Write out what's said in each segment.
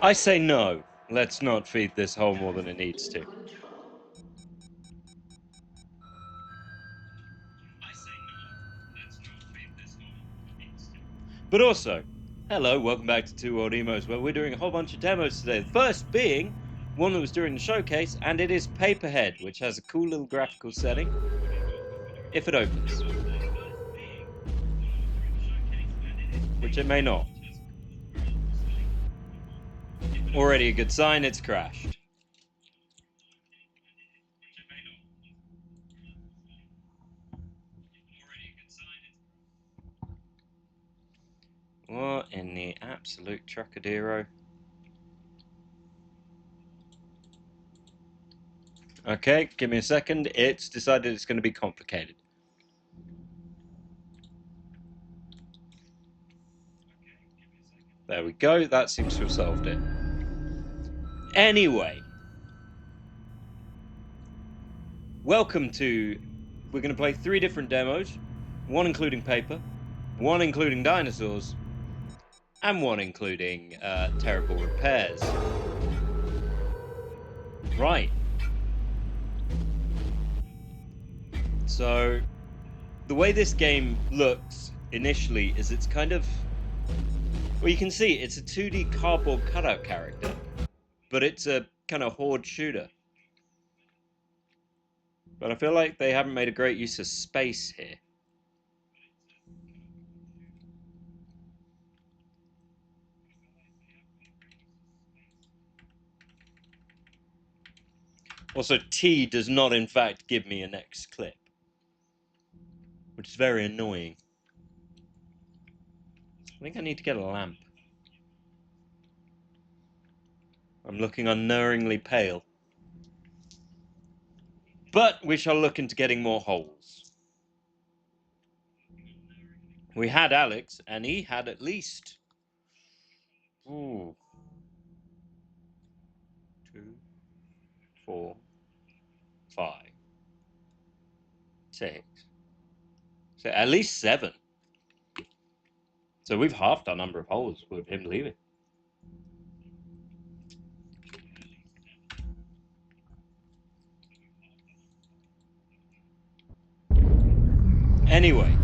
I say no. Let's not feed this hole more than it needs to. But also, hello, welcome back to Two World Emos, where we're doing a whole bunch of demos today. The first being one that was during the showcase, and it is Paperhead, which has a cool little graphical setting. If it opens. Which it may not. Already a good sign, it's crashed. What in the absolute truckadero? Okay, give me a second. It's decided it's going to be complicated. There we go. That seems to have solved it. Anyway. Welcome to... We're going to play 3 different demos. 1 including paper. 1 including dinosaurs. And 1 including terrible repairs. Right. So, the way this game looks initially is it's kind of... Well, you can see it's a 2D cardboard cutout character, but it's a kind of horde shooter. But I feel like they haven't made a great use of space here. Also, T does not in fact give me a next clip, which is very annoying. I think I need to get a lamp. I'm looking unerringly pale. But we shall look into getting more holes. We had Alex, and he had at least... Ooh. 2, 4, 5, 6. So at least 7. So we've halved our number of holes with him leaving. Anyway.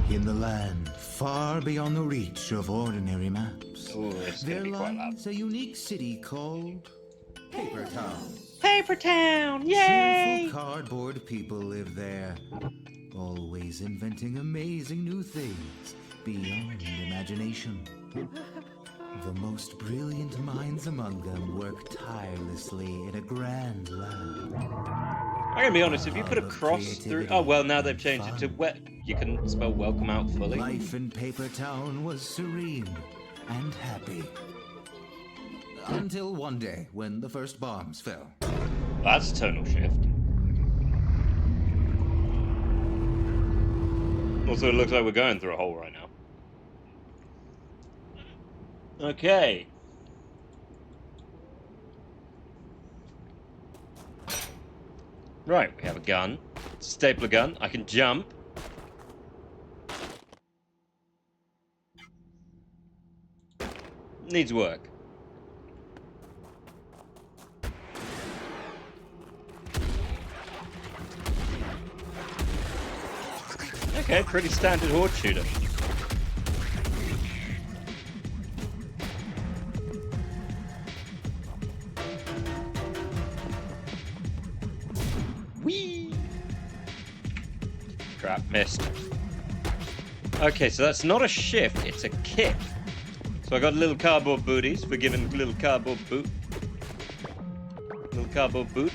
In the land far beyond the reach of ordinary maps, there lies a unique city called Papertown. Papertown! Yay! Cheerful cardboard people live there, always inventing amazing new things beyond imagination. The most brilliant minds among them work tirelessly in a grand lab. I'm gonna be honest, if you put a cross through... Oh, well, now they've changed it to you can spell welcome out fully. Life in Papertown was serene and happy. Until one day, when the first bombs fell. That's a tonal shift. Also, it looks like we're going through a hole right now. Okay. Right, we have a gun. It's a stapler gun. I can jump. Needs work. Okay, pretty standard horde shooter. Whee! Crap, missed. Okay, so that's not a shift, it's a kick. So I got little cardboard booties for giving little cardboard boot. Little cardboard boot.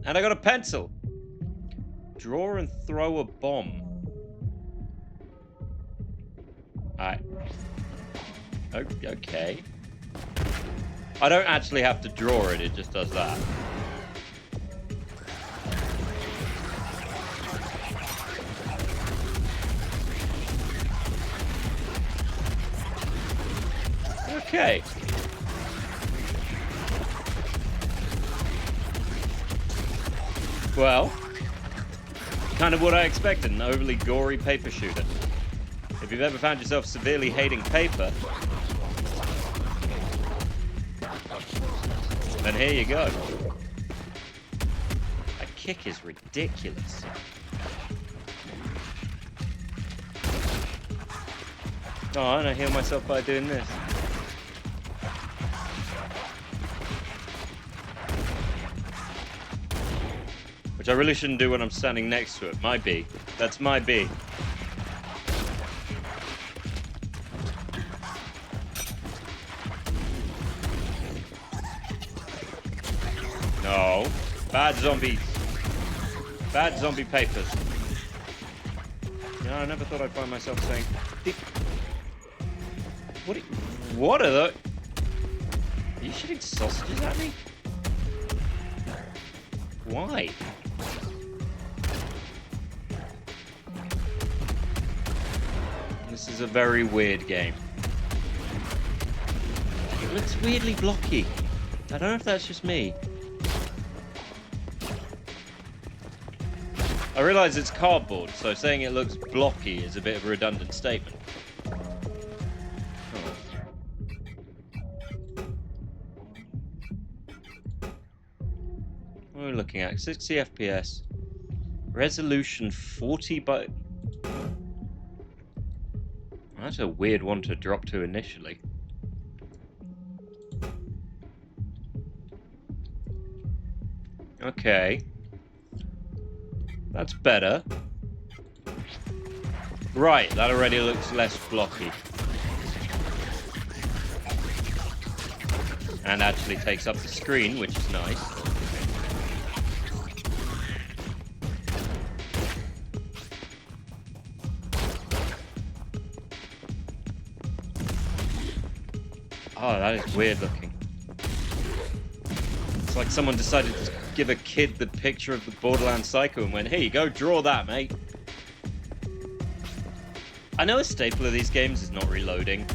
And I got a pencil. Draw and throw a bomb. Okay. I don't actually have to draw it, it just does that. Okay. Well, kind of what I expected, an overly gory paper shooter. If you've ever found yourself severely hating paper, And here you go. That kick is ridiculous. Oh, and I heal myself by doing this. Which I really shouldn't do when I'm standing next to it. My B. That's my B. No. Bad zombies. Bad zombie papers. You know, I never thought I'd find myself saying... What are those? Are you shooting sausages at me? Why? This is a very weird game. It looks weirdly blocky. I don't know if that's just me. I realise it's cardboard, so saying it looks blocky is a bit of a redundant statement. What are we looking at? 60 FPS. Resolution 40 by... That's a weird one to drop to initially. Okay. That's better. Right, that already looks less blocky. And actually takes up the screen, which is nice. Oh, that is weird looking. It's like someone decided to give a kid the picture of the Borderlands Psycho and went, here you go, draw that, mate. I know a staple of these games is not reloading.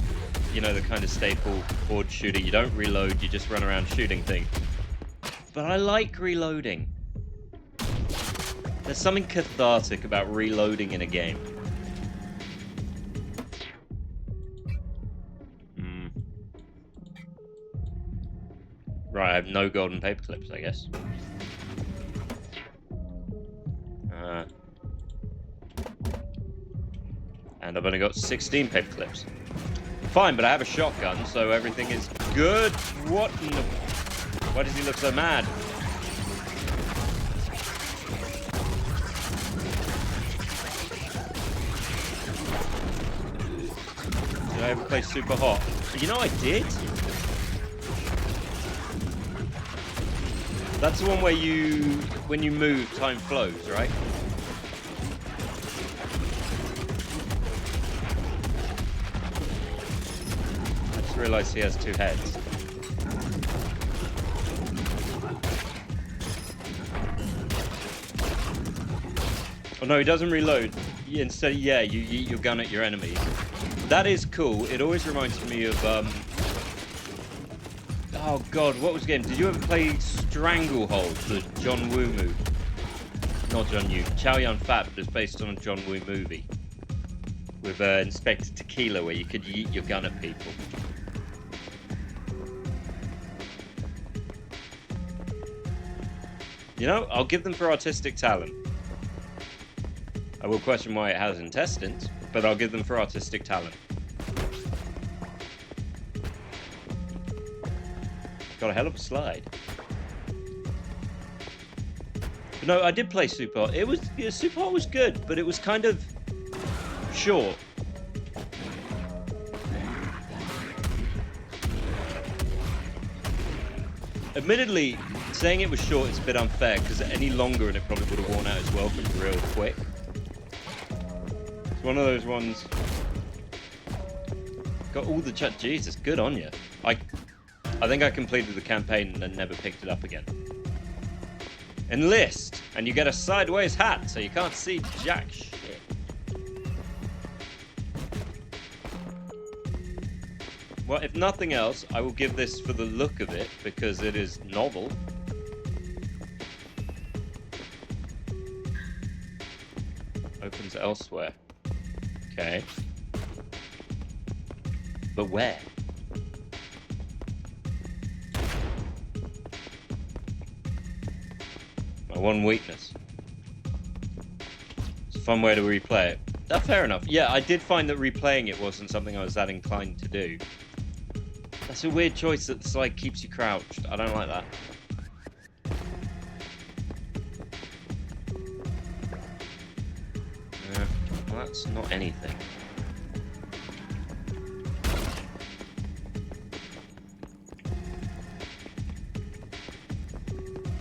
You know, the kind of staple horde shooter. You don't reload, you just run around shooting things. But I like reloading. There's something cathartic about reloading in a game. Right, I have no golden paper clips, I guess. And I've only got 16 paper clips. Fine, but I have a shotgun, so everything is good. What in the... Why does he look so mad? Did I ever play Super Hot? You know I did? That's the one where you, when you move, time flows, right? I just realized he has two heads. Oh no, he doesn't reload. Instead, yeah, you yeet your gun at your enemies. That is cool. It always reminds me of, oh god, what was the game? Did you ever play Stranglehold, the John Woo movie? Not John Woo, Chow Yun-Fat, but it's based on a John Woo movie. With Inspector Tequila, where you could yeet your gun at people. You know, I'll give them for artistic talent. I will question why it has intestines, but I'll give them for artistic talent. Got a hell of a slide. But no, I did play Super Hot. It was, yeah, Super Hot was good, but it was kind of short. Admittedly, saying it was short is a bit unfair, because any longer and it probably would have worn out its welcome real quick. It's one of those ones. Got all the chat. Jesus, good on you. I think I completed the campaign and then never picked it up again. Enlist, and you get a sideways hat, so you can't see jack shit. Well, if nothing else, I will give this for the look of it, because it is novel. Opens elsewhere. Okay. But where? one weakness. It's a fun way to replay it. Fair enough. Yeah, I did find that replaying it wasn't something I was that inclined to do. That's a weird choice that the slide keeps you crouched. I don't like that. Well, that's not anything.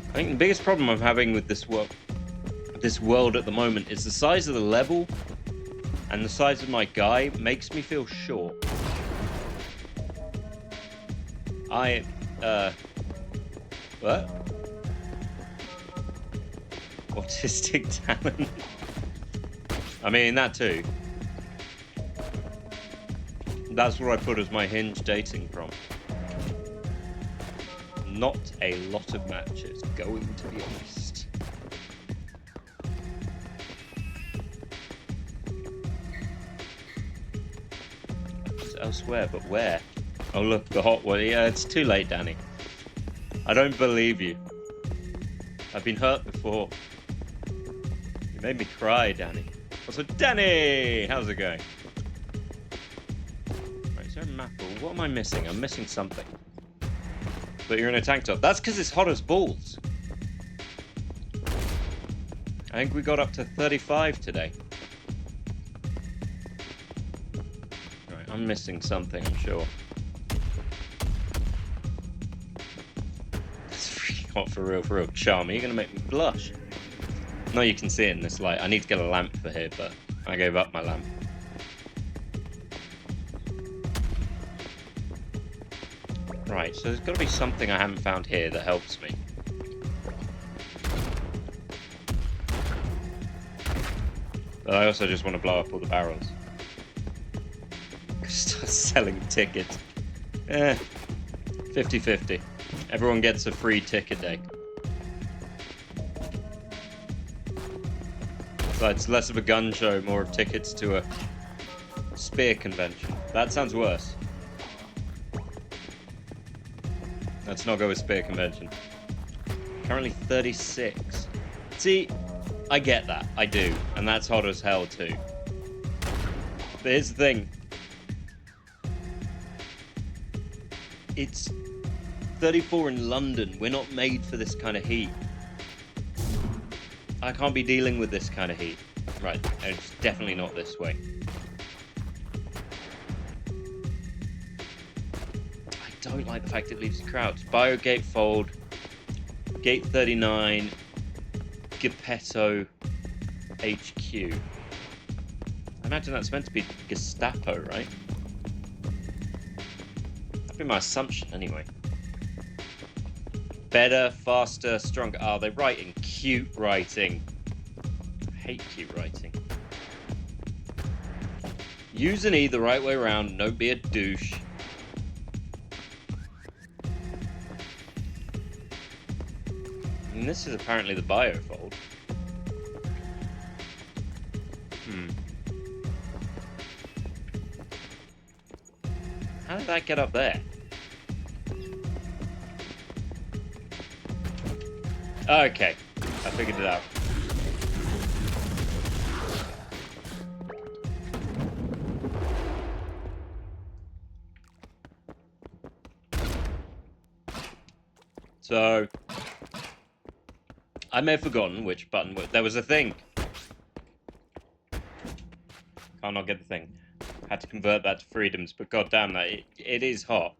I think the biggest problem I'm having with this world at the moment is the size of the level and the size of my guy makes me feel short. What? Autistic talent. I mean, that too. That's what I put as my Hinge dating prompt. Not a lot of matches, going to be honest. It's elsewhere, but where? Oh look, the hot one. Yeah, it's too late, Danny. I don't believe you. I've been hurt before. You made me cry, Danny. Also, Danny! How's it going? Right, is there a map? Or what am I missing? I'm missing something. But you're in a tank top. That's because it's hot as balls. I think we got up to 35 today. Right, I'm missing something, I'm sure. It's freaking hot for real. Charmy, you're going to make me blush. No, you can see it in this light. I need to get a lamp for here, but I gave up my lamp. Right, so there's got to be something I haven't found here that helps me. But I also just want to blow up all the barrels. Start selling tickets. 50-50. Everyone gets a free ticket day. So it's less of a gun show, more of tickets to a spear convention. That sounds worse. Let's not go with spear convention. Currently 36. See, I get that. I do. And that's hot as hell too. But here's the thing. It's 34 in London. We're not made for this kind of heat. I can't be dealing with this kind of heat. Right, it's definitely not this way. I don't like the fact it leaves you crouched. Biogate fold, gate 39, Geppetto, HQ. I imagine that's meant to be Gestapo, right? That'd be my assumption anyway. Better, faster, stronger. Oh, they're writing cute writing. I hate cute writing. Use an E the right way around. Don't be a douche. And this is apparently the biofold. How did that get up there? Okay, I figured it out. So, I may have forgotten which button. There was a thing. Can't not get the thing. Had to convert that to freedoms, but goddamn that, it is hot.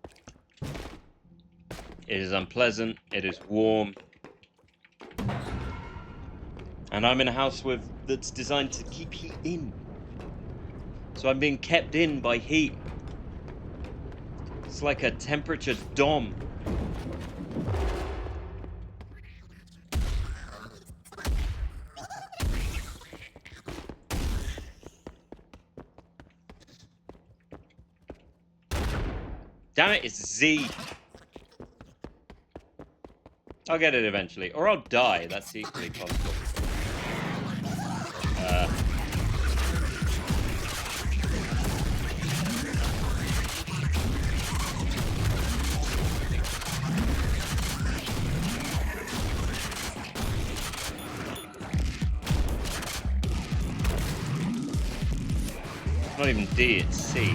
It is unpleasant. It is warm. And I'm in a house that's designed to keep heat in. So I'm being kept in by heat. It's like a temperature dome. Damn it, it's Z. I'll get it eventually. Or I'll die. That's equally possible. not even D, it's C.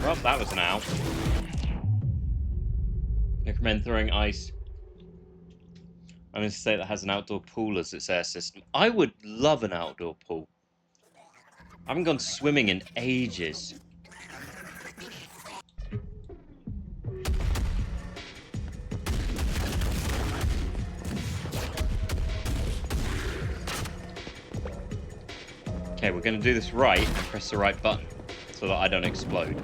Well, that was an out. I recommend throwing ice. I'm in a state that has an outdoor pool as its air system. I would love an outdoor pool. I haven't gone swimming in ages. Okay, we're going to do this right and press the right button so that I don't explode.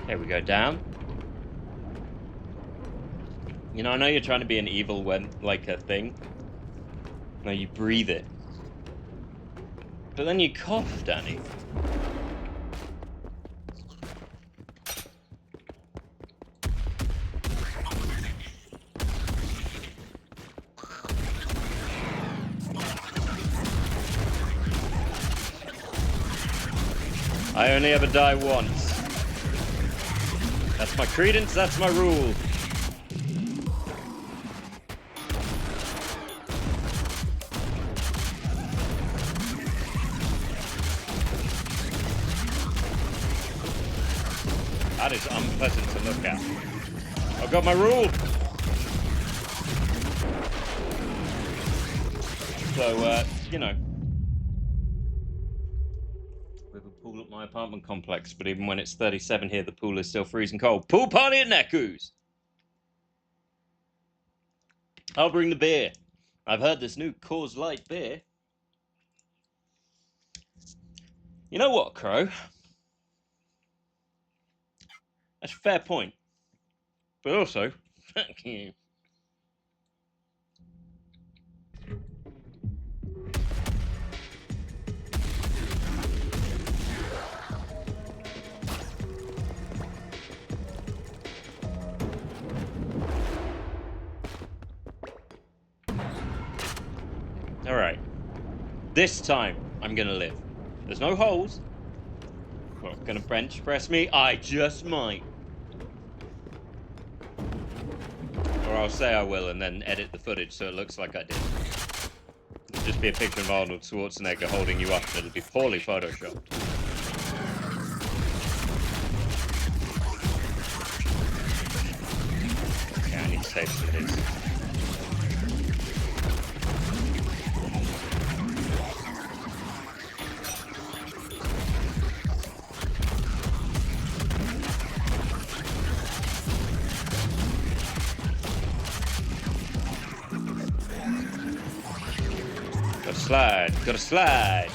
Okay, we go down. You know, I know you're trying to be an evil when, like a thing. No, you breathe it. But then you cough, Danny. I only ever die once. That's my credence, that's my rule. That is unpleasant to look at. I've got my rule. So, you know. We have a pool at my apartment complex, but even when it's 37 here, the pool is still freezing cold. Pool party at Nehku's! I'll bring the beer. I've heard this new Coors Light beer. You know what, Crow? That's a fair point. But also, thank you. Alright. This time, I'm gonna live. There's no holes. Well, gonna bench press me? I just might. Or I'll say I will and then edit the footage so it looks like I did. It'll just be a picture of Arnold Schwarzenegger holding you up and it'll be poorly photoshopped. Okay, I need to save some of this. Slide, gotta slide.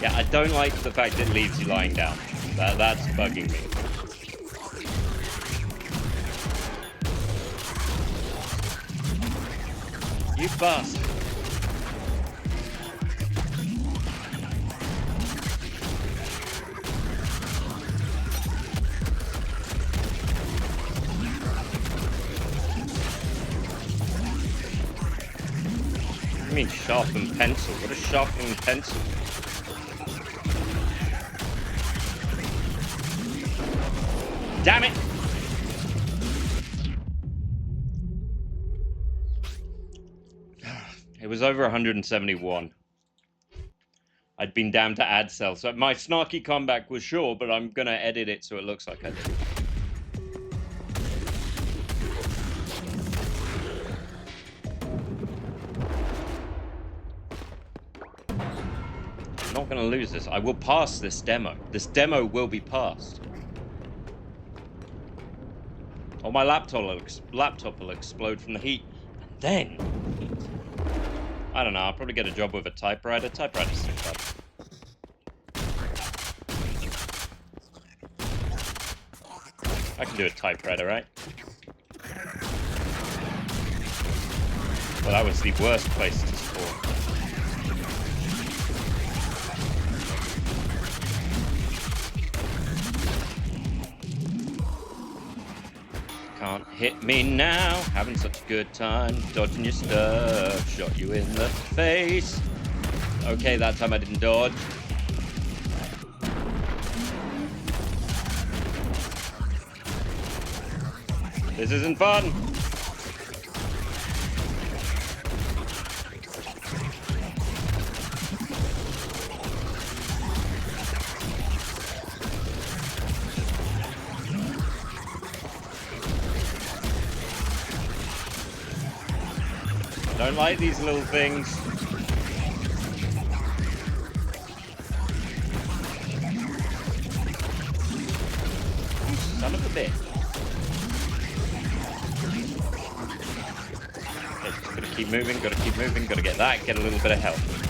Yeah, I don't like the fact it leaves you lying down. That's bugging me. You bastard. I mean sharpened pencil. What a sharpening pencil. Damn it! It was over 171. I'd been down to add cell, so my snarky comeback was short, but I'm gonna edit it so it looks like I did. I'm not going to lose this. I will pass this demo. This demo will be passed. Or my laptop will explode from the heat. And then, I don't know, I'll probably get a job with a typewriter. Typewriter's too bad. I can do a typewriter, right? Well, that was the worst place to spawn. Can't hit me now. Having such a good time. Dodging your stuff. Shot you in the face. Okay, that time I didn't dodge. This isn't fun. I don't like these little things. Son of a bitch. Okay, just gotta keep moving, gotta get that, get a little bit of health.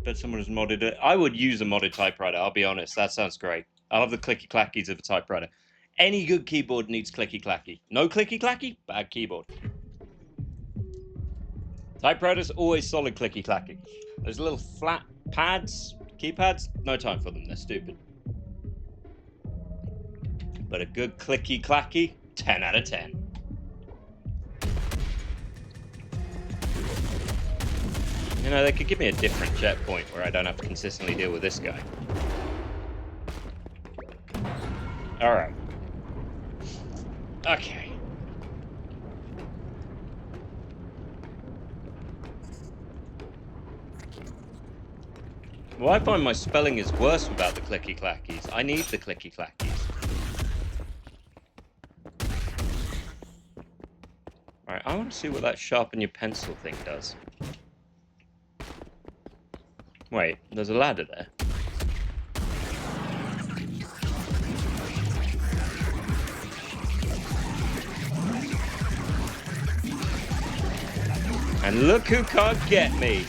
Bet someone has modded it. I would use a modded typewriter, I'll be honest. That sounds great. I love the clicky clackies of a typewriter. Any good keyboard needs clicky clacky. No clicky clacky, bad keyboard. Typewriters, always solid clicky clacky. Those little flat pads, keypads, no time for them, they're stupid. But a good clicky clacky, 10 out of 10. You know, they could give me a different checkpoint where I don't have to consistently deal with this guy. Alright. Okay. Well, I find my spelling is worse without the clicky clackies. I need the clicky clackies. Alright, I want to see what that sharpen your pencil thing does. Wait, there's a ladder there. And look who can't get me.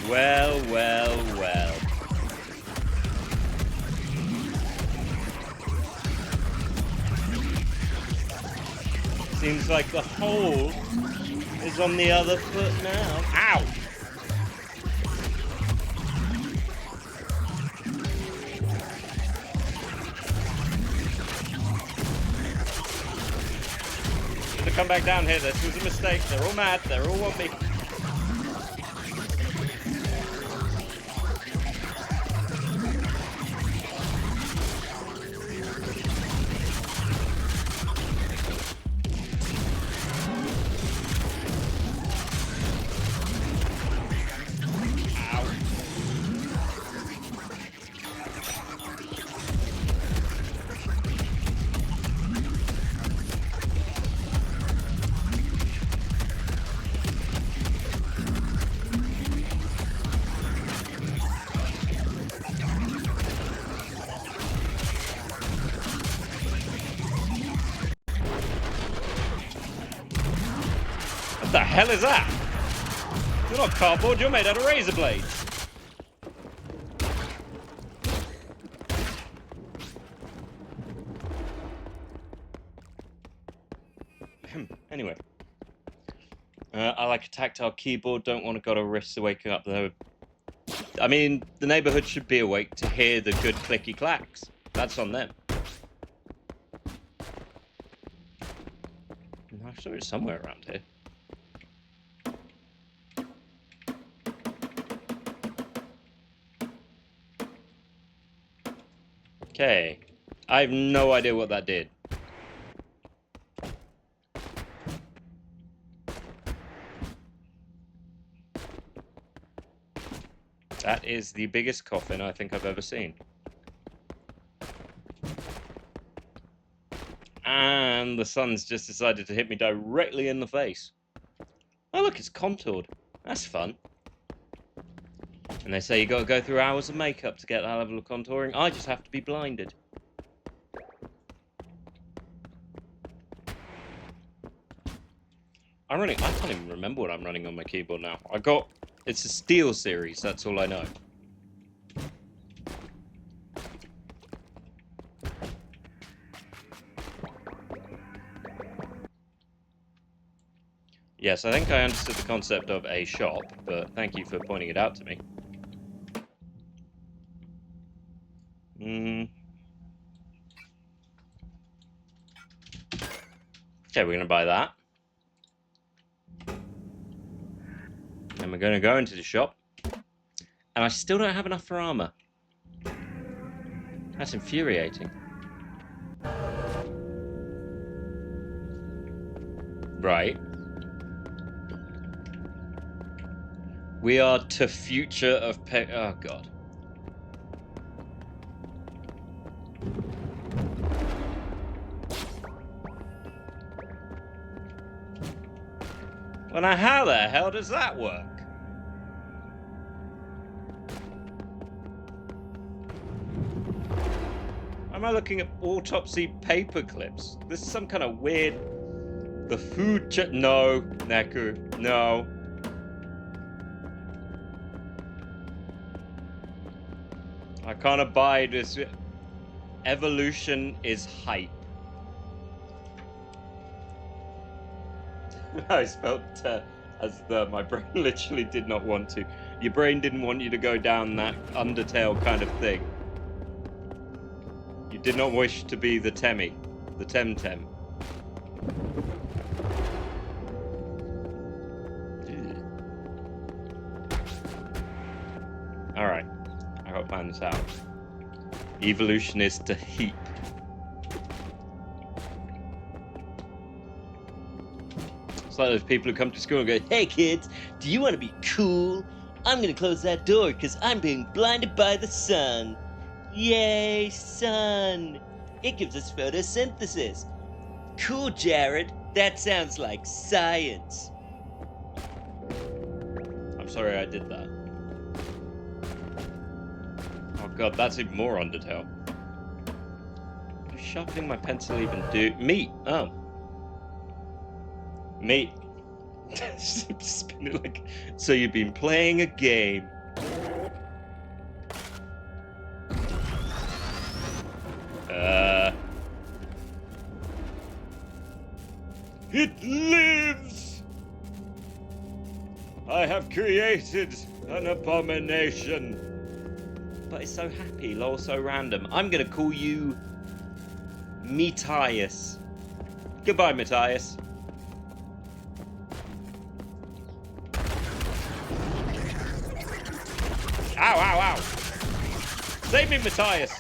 Well, well, well. Seems like the hole is on the other foot now. Ow! Come back down here. This was a mistake. They're all mad. They all want me. What the hell is that? You're not cardboard, you're made out of razor blades. Anyway. I like a tactile keyboard, don't want to go to risk waking up though. I mean, the neighborhood should be awake to hear the good clicky clacks. That's on them. I'm sure it's somewhere around here. Okay. I have no idea what that did. That is the biggest coffin I think I've ever seen. And the sun's just decided to hit me directly in the face. Oh look, it's contoured. That's fun. And they say you gotta go through hours of makeup to get that level of contouring. I just have to be blinded. I can't even remember what I'm running on my keyboard now. It's a Steel series, that's all I know. Yes, I think I understood the concept of a shop, but thank you for pointing it out to me. Okay, we're gonna buy that. And we're gonna go into the shop. And I still don't have enough for armor. That's infuriating. Right. We are to future of oh god. Well, now how the hell does that work? Am I looking at autopsy paper clips? This is some kind of weird... The food no, Nehku, no. I can't abide this. Evolution is hype. I spelled as the my brain literally did not want to. Your brain didn't want you to go down that Undertale kind of thing. You did not wish to be the Temmy, the Temtem. Alright, I gotta plan this out. Evolution is to heap. It's like those people who come to school and go, "Hey kids, do you want to be cool? I'm gonna close that door because I'm being blinded by the sun. Yay, sun! It gives us photosynthesis. Cool, Jared. That sounds like science." I'm sorry I did that. Oh god, that's even more Undertale. What does sharpening my pencil even do? Meat! Oh. Meat. Spin it like... So you've been playing a game. It lives! I have created an abomination. But it's so happy, lol, so random. I'm gonna call you... Matthias. Goodbye, Matthias. Ow, ow, ow! Save me, Matthias!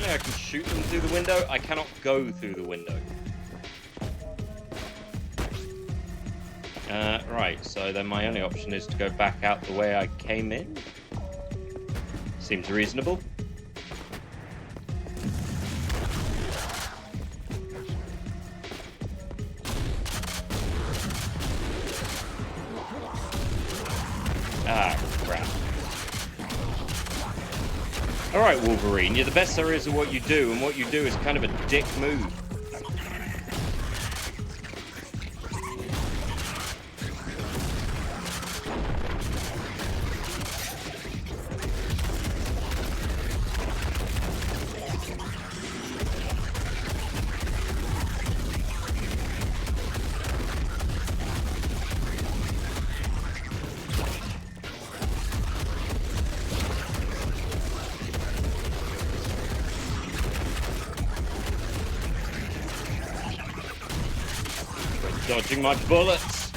I can shoot them through the window. I cannot go through the window. Right, so then my only option is to go back out the way I came in. Seems reasonable. Ah, crap. Alright, Wolverine, you're the best there is at what you do, and what you do is kind of a dick move. Dodging my bullets.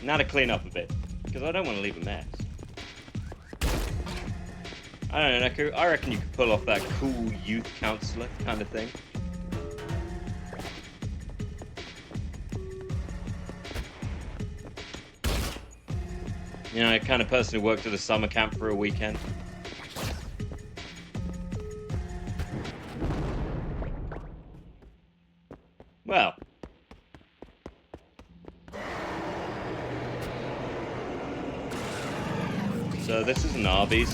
Now to clean up a bit, because I don't want to leave a mess. I don't know, Nehku, I reckon you could pull off that cool youth counselor kind of thing. You know, the kind of person who worked at a summer camp for a weekend. Well. So this is an Arby's.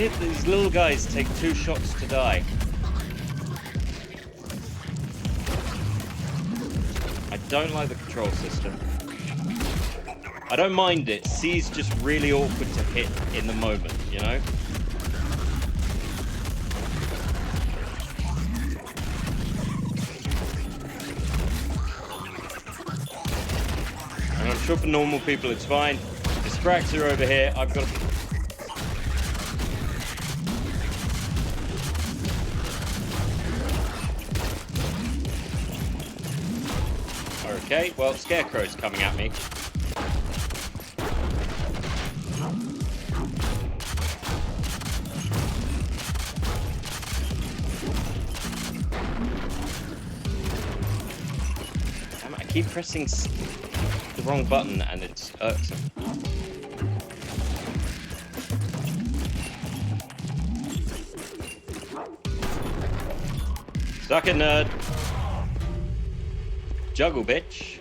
weird that these little guys take 2 shots to die. I don't like the control system. I don't mind it. C's just really awkward to hit in the moment, you know? And I'm sure for normal people it's fine. Distracts are over here. I've got to... Okay, well, Scarecrow's coming at me. Damn it, I keep pressing the wrong button and it's irksome. Suck it, nerd. Juggle, bitch.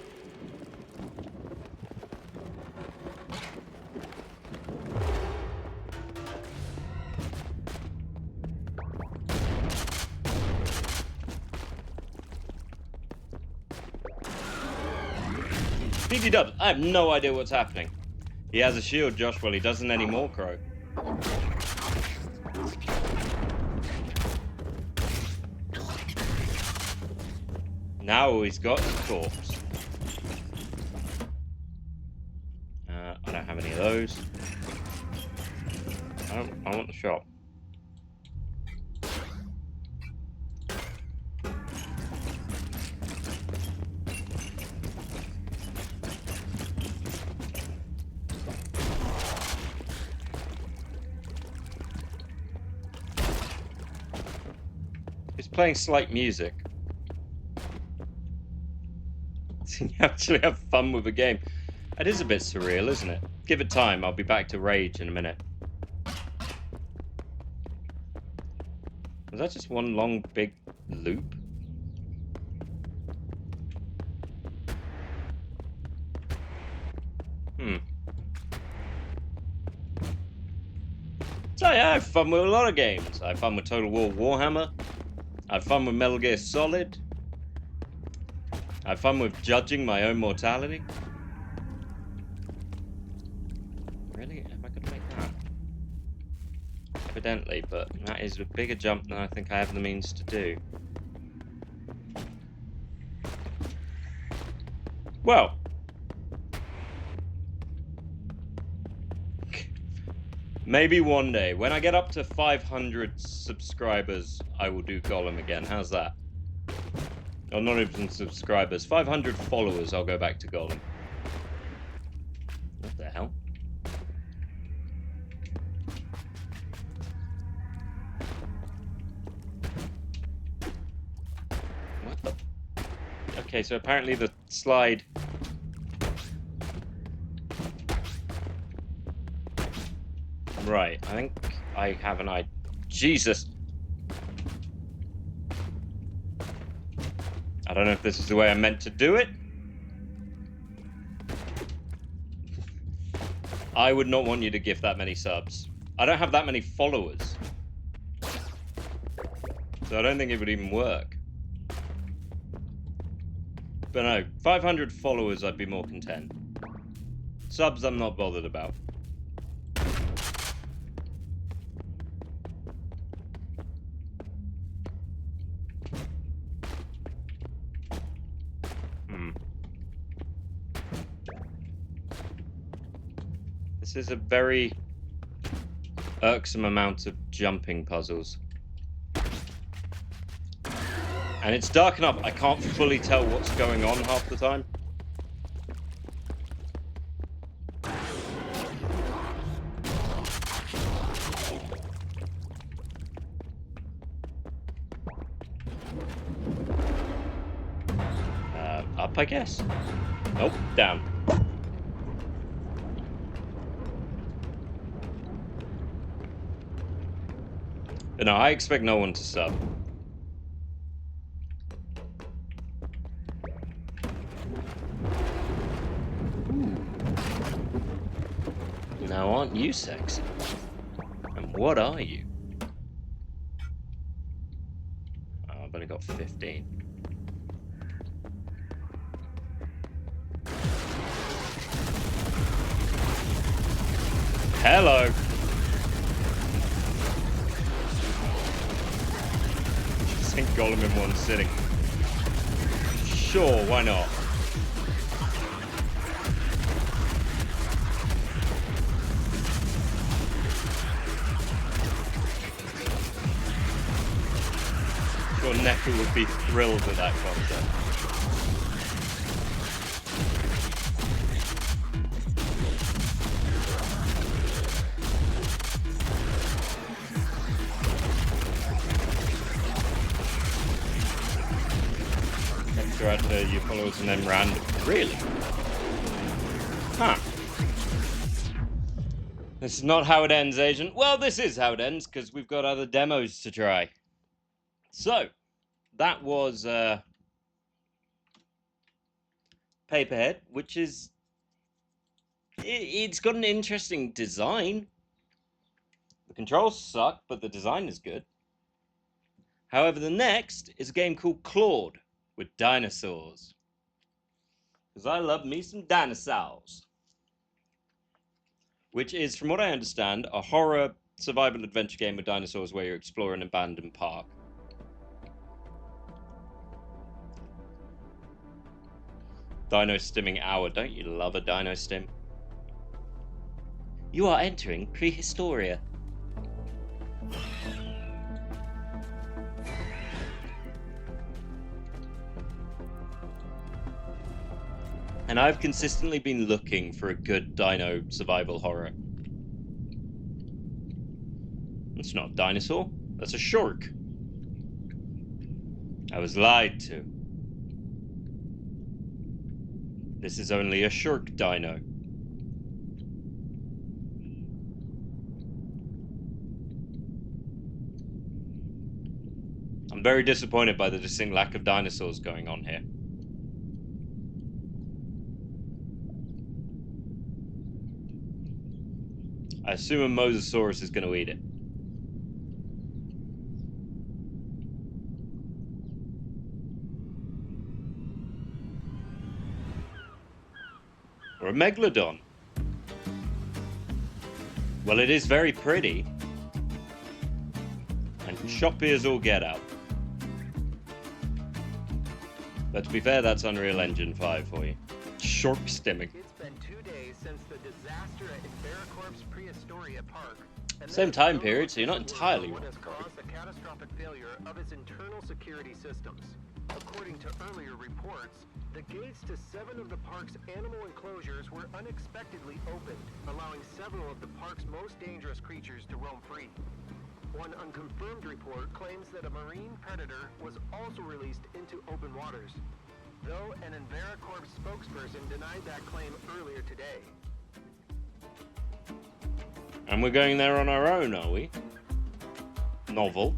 BD Dubs, I have no idea what's happening. He has a shield, Josh. Well, he doesn't anymore, Crow. Now all he's got is a corpse. I don't have any of those. I want the shop. He's playing slight music. You actually have fun with a game. It is a bit surreal, isn't it? Give it time, I'll be back to Rage in a minute. Was that just one long, big loop? So yeah, I have fun with a lot of games. I have fun with Total War Warhammer. I have fun with Metal Gear Solid. I have fun with judging my own mortality. Really? Am I going to make that? Evidently, but that is a bigger jump than I think I have the means to do. Well. Maybe one day, when I get up to 500 subscribers, I will do Gollum again. How's that? Oh, not even subscribers. 500 followers, I'll go back to Gollum. What the hell? What the? Okay, so apparently the slide... Right, I think I have an idea. Jesus! I don't know if this is the way I meant to do it. I would not want you to gift that many subs. I don't have that many followers. So I don't think it would even work. But no, 500 followers I'd be more content. Subs I'm not bothered about. This is a very irksome amount of jumping puzzles. And it's dark enough, I can't fully tell what's going on half the time. Up, I guess? Nope, down. But no, I expect no one to sub. Now, aren't you sexy? And And what are you? Oh, I've only got 15. Hello. Sink Golem in one sitting. Sure, why not? Sure, Nehku would be thrilled with that concept. After your followers and then random. Really? Huh. This is not how it ends, Agent. Well, this is how it ends, because we've got other demos to try. So, that was Paperhead, which is... It's got an interesting design. The controls suck, but the design is good. However, the next is a game called Claude, with dinosaurs. Because I love me some dinosaurs. Which is, from what I understand, a horror survival adventure game with dinosaurs where you explore an abandoned park. Dino stimming hour. Don't you love a dino stim? You are entering Prehistoria. And I've consistently been looking for a good dino survival horror. That's not a dinosaur. That's a shark. I was lied to. This is only a shark dino. I'm very disappointed by the distinct lack of dinosaurs going on here. I assume a Mosasaurus is going to eat it. Or a Megalodon. Well, it is very pretty. And choppy as all get out. But to be fair, that's Unreal Engine 5 for you. Shark stimming. It's been 2 days since the disaster at Inveracorp's Prehistoria Park. Same time period, so you're not entirely wrong. What has caused the catastrophic failure of its internal security systems. According to earlier reports, the gates to 7 of the park's animal enclosures were unexpectedly opened, allowing several of the park's most dangerous creatures to roam free. One unconfirmed report claims that a marine predator was also released into open waters, though an Inveracorp spokesperson denied that claim earlier today. And we're going there on our own, are we? Novel.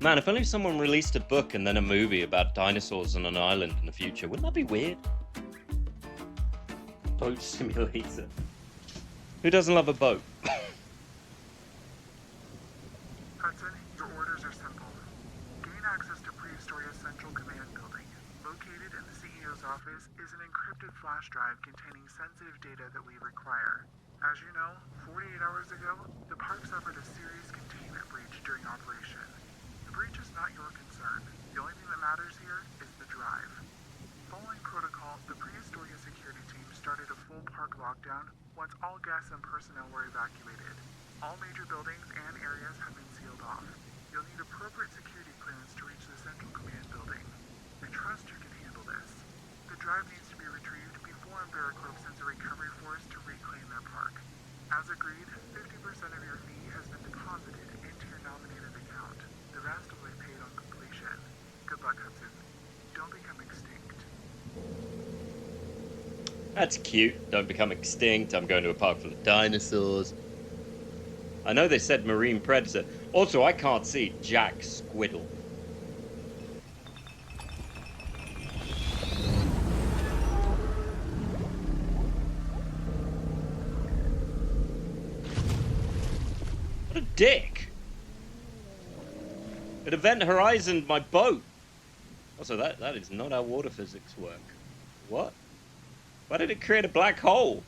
Man, if only someone released a book and then a movie about dinosaurs on an island in the future, wouldn't that be weird? Boat simulator. Who doesn't love a boat? Hudson, your orders are simple. Gain access to Prehistoria's Central Command Building. Located in the CEO's office is an encrypted flash drive containing sensitive data that we require. As you know, 48 hours ago, the park suffered a serious containment breach during operation. The breach is not your concern. The only thing that matters here is the drive. Following protocol, the Prehistoria security team started a full park lockdown once all guests and personnel were evacuated. All major buildings and areas have been sealed off. You'll need appropriate security clearance to reach the Central Command Building. I trust you can handle this. The drive needs to be retrieved before Inveracorp sends a recovery force to reclaim their park. As agreed, 50% of your fee has been deposited into your nominated account. The rest will be paid on completion. Good luck, Hudson. Don't become extinct. That's cute. Don't become extinct. I'm going to a park full of dinosaurs. I know they said marine predator. Also, I can't see Jack Squiddle. What a dick! It Event Horizoned my boat! Also, that is not how water physics work. What? Why did it create a black hole?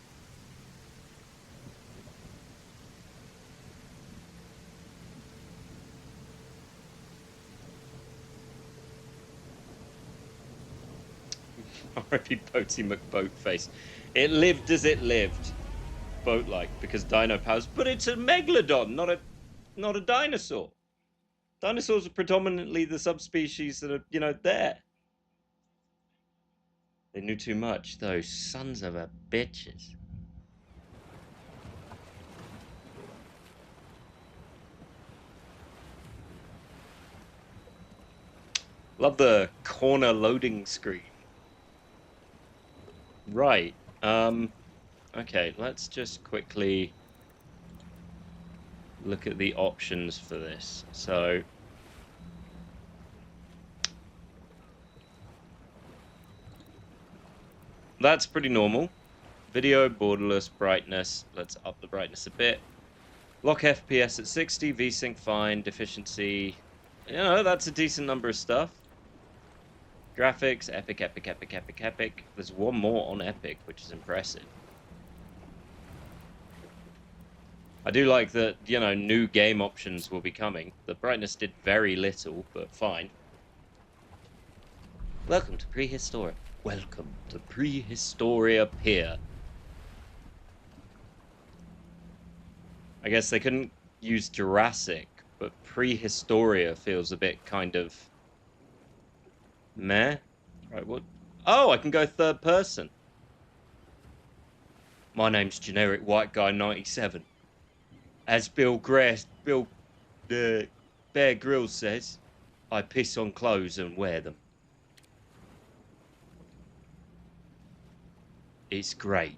R.I.P. Boaty McBoatface. It lived as it lived. Boat-like, because dino powers. But it's a megalodon, not a dinosaur. Dinosaurs are predominantly the subspecies that are, you know, there. They knew too much, those sons of a bitches. Love the corner loading screen. Right. Okay, let's just quickly look at the options for this. So that's pretty normal. Video, borderless, brightness. Let's up the brightness a bit. Lock FPS at 60, VSync fine, deficiency. You know, that's a decent number of stuff. Graphics, epic, epic, epic, epic, epic. There's one more on epic, which is impressive. I do like that, you know, new game options will be coming. The brightness did very little, but fine. Welcome to Prehistoria. Welcome to Prehistoria Pier. I guess they couldn't use Jurassic, but Prehistoria feels a bit kind of meh. Right, what? Oh, I can go third person. My name's Generic White Guy 97. As Bear Grylls says, I piss on clothes and wear them. It's great.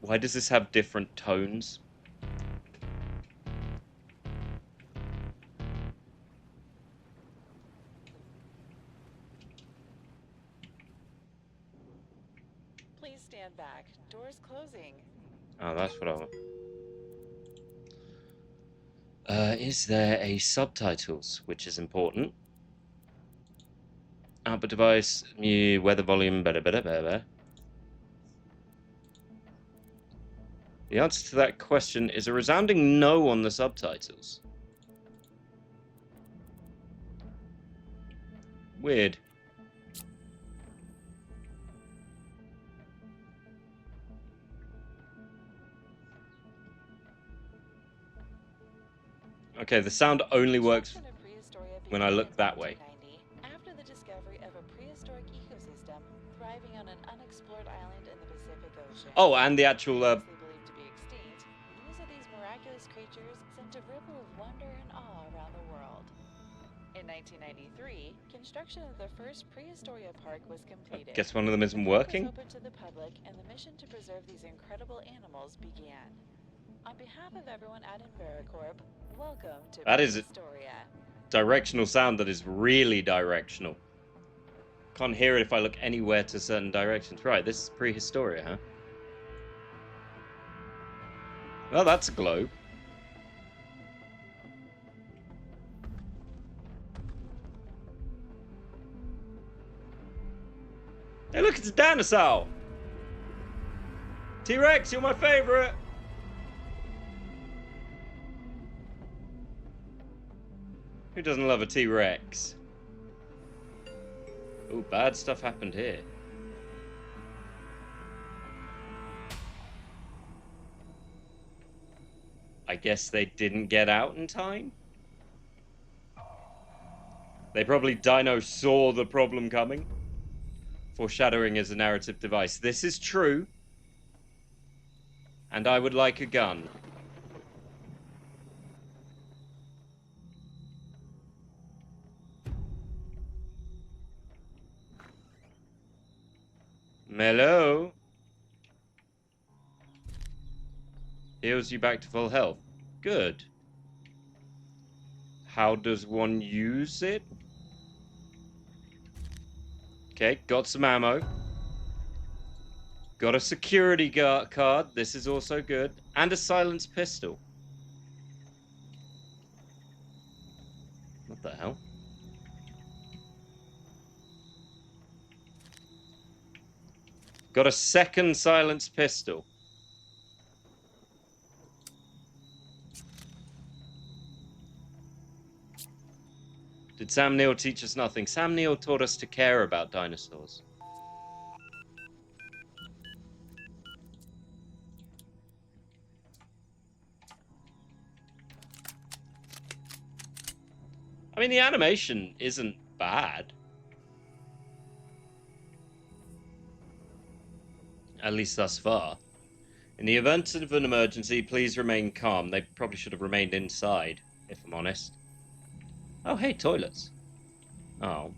Why does this have different tones? Please stand back. Doors closing. Oh, that's what I want. Is there a subtitles, which is important? Output device, new weather volume, better. The answer to that question is a resounding no on the subtitles. Weird. Okay, the sound only works when I look that way. After the discovery of a prehistoric ecosystem thriving on an unexplored island in the Pacific Ocean. Oh, and the actual Previously believed to be extinct, news of these miraculous creatures sent a ripple of wonder and awe around the world. In 1993, construction of the first Prehistoria Park was completed. Guess one of them isn't The park working. was open to the public, and the mission to preserve these incredible animals began. On behalf of everyone at Inveracorp, welcome to That is Prehistoria. Directional sound that is really directional. Can't hear it if I look anywhere to certain directions. Right, this is Prehistoria, huh? Well, that's a globe. Hey, look, it's a dinosaur! T-Rex, you're my favorite! Who doesn't love a T-Rex? Oh, bad stuff happened here. I guess they didn't get out in time? They probably dino saw the problem coming. Foreshadowing as a narrative device. This is true. And I would like a gun. Mellow. Heals you back to full health. Good. How does one use it? Okay, got some ammo. Got a security card. This is also good. And a silenced pistol. What the hell? Got a second silenced pistol. Did Sam Neill teach us nothing? Sam Neill taught us to care about dinosaurs. I mean, the animation isn't bad. At least thus far. In the event of an emergency, please remain calm. They probably should have remained inside, if I'm honest. Oh, hey, toilets. Oh.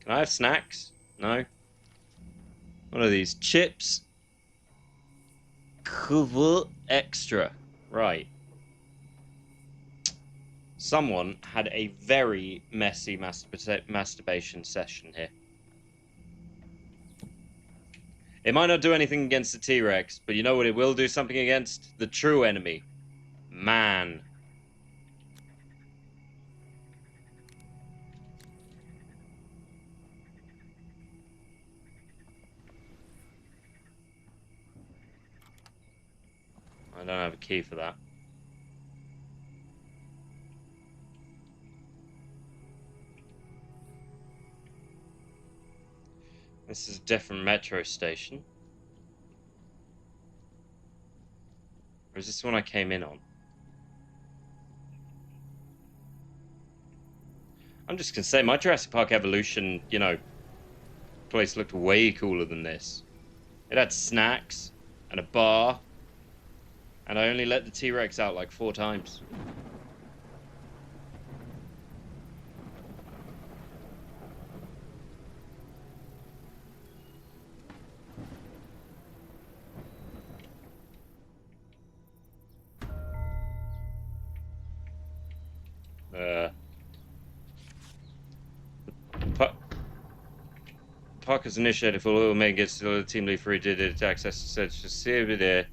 Can I have snacks? No. What are these? Chips? Cool extra. Right. Someone had a very messy masturbation session here. It might not do anything against the T-Rex, but you know what it will do something against? The true enemy. Man. I don't have a key for that. This is a different metro station. Or is this the one I came in on? I'm just gonna say, my Jurassic Park Evolution, you know, place looked way cooler than this. It had snacks and a bar, and I only let the T-Rex out like 4 times. Parker's initiated for Oil Man gets the team lead for he did it access to search to see over there.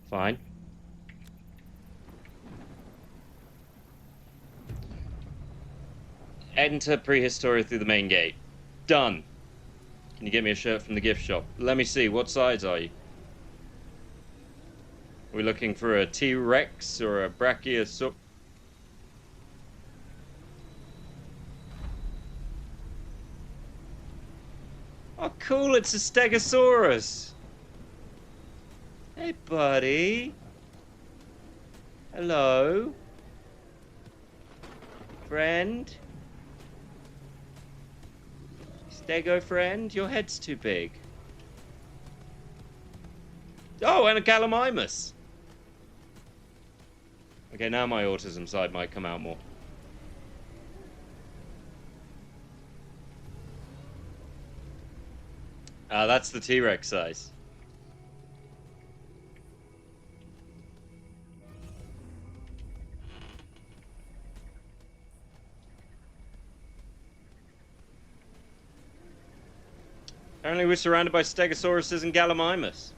Fine. Enter prehistory through the main gate. Done. Can you get me a shirt from the gift shop? Let me see, what size are you? Are we looking for a T-Rex or a Brachiosaurus? Oh, cool, it's a Stegosaurus. Hey, buddy. Hello. Friend. Stego friend, your head's too big. Oh, and a Gallimimus. Okay, now my autism side might come out more. That's the T-Rex size. Apparently we're surrounded by Stegosauruses and Gallimimus.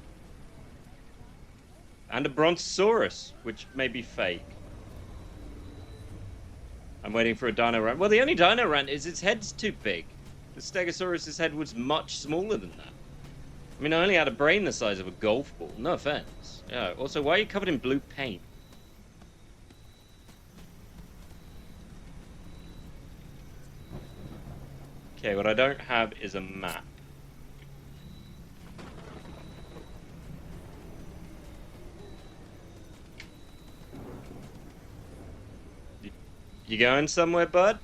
And a Brontosaurus, which may be fake. I'm waiting for a Dino Rant. Well, the only Dino Rant is its head's too big. The Stegosaurus' head was much smaller than that. I mean, I only had a brain the size of a golf ball. No offense. Yeah. Also, why are you covered in blue paint? Okay, what I don't have is a map. You going somewhere, bud?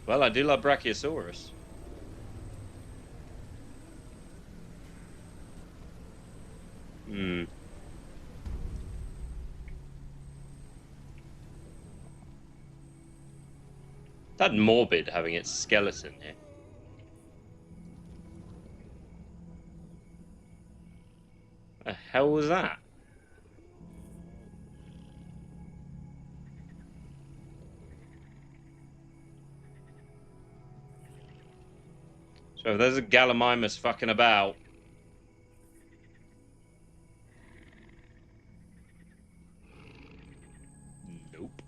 Well, I do love Brachiosaurus. That morbid having its skeleton here. The hell was that? So if there's a Gallimimus fucking about. Nope.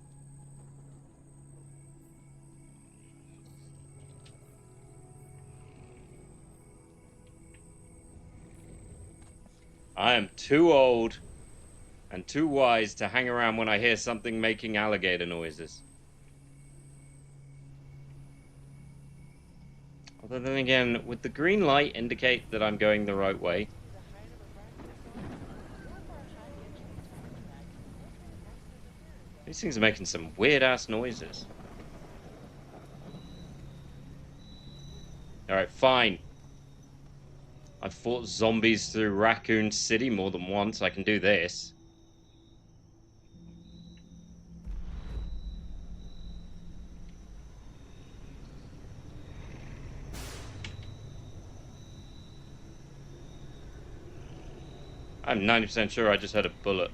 I am too old and too wise to hang around when I hear something making alligator noises. Although then again, would the green light indicate that I'm going the right way? These things are making some weird-ass noises. Alright, fine. I've fought zombies through Raccoon City more than once. I can do this. I'm 90% sure I just had a bullet.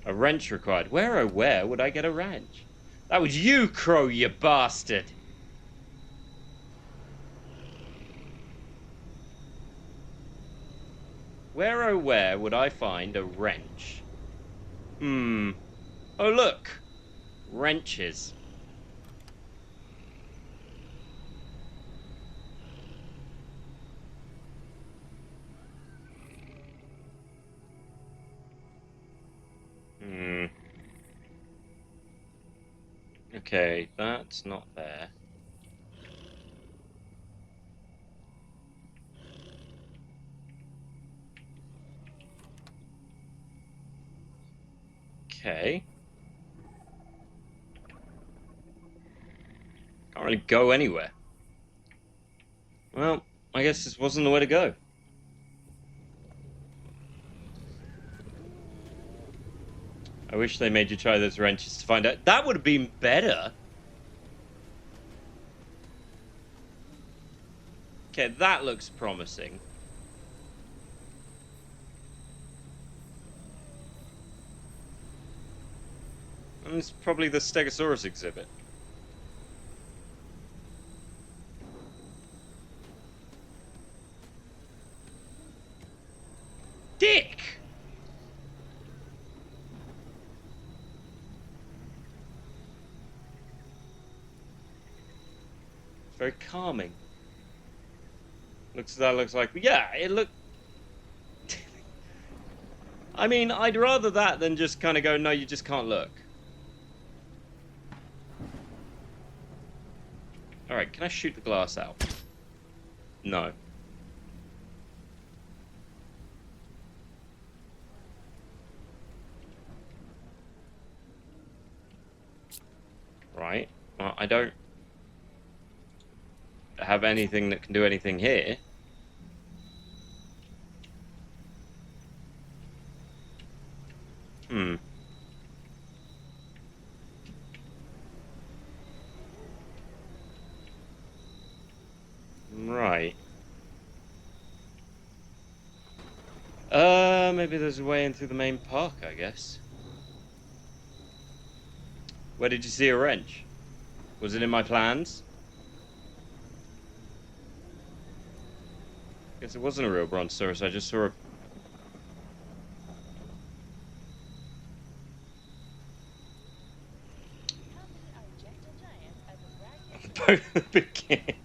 A wrench required. Where, oh where would I get a wrench? That was you, Crow, you bastard! Where, oh where would I find a wrench? Oh look! Wrenches. Okay, that's not there. Okay. Can't really go anywhere. Well, I guess this wasn't the way to go. I wish they made you try those wrenches to find out. That would have been better. Okay, that looks promising. And it's probably the Stegosaurus exhibit. Dick! Very calming. Looks like, yeah, it looked. I mean, I'd rather that than just kind of go, no, you just can't look. Alright, can I shoot the glass out? No. Right. Well, I don't have anything that can do anything here. Right. Maybe there's a way in through the main park, I guess. Where did you see a wrench? Was it in my plans? Guess it wasn't a real brontosaurus, I just saw a... Both the beginning.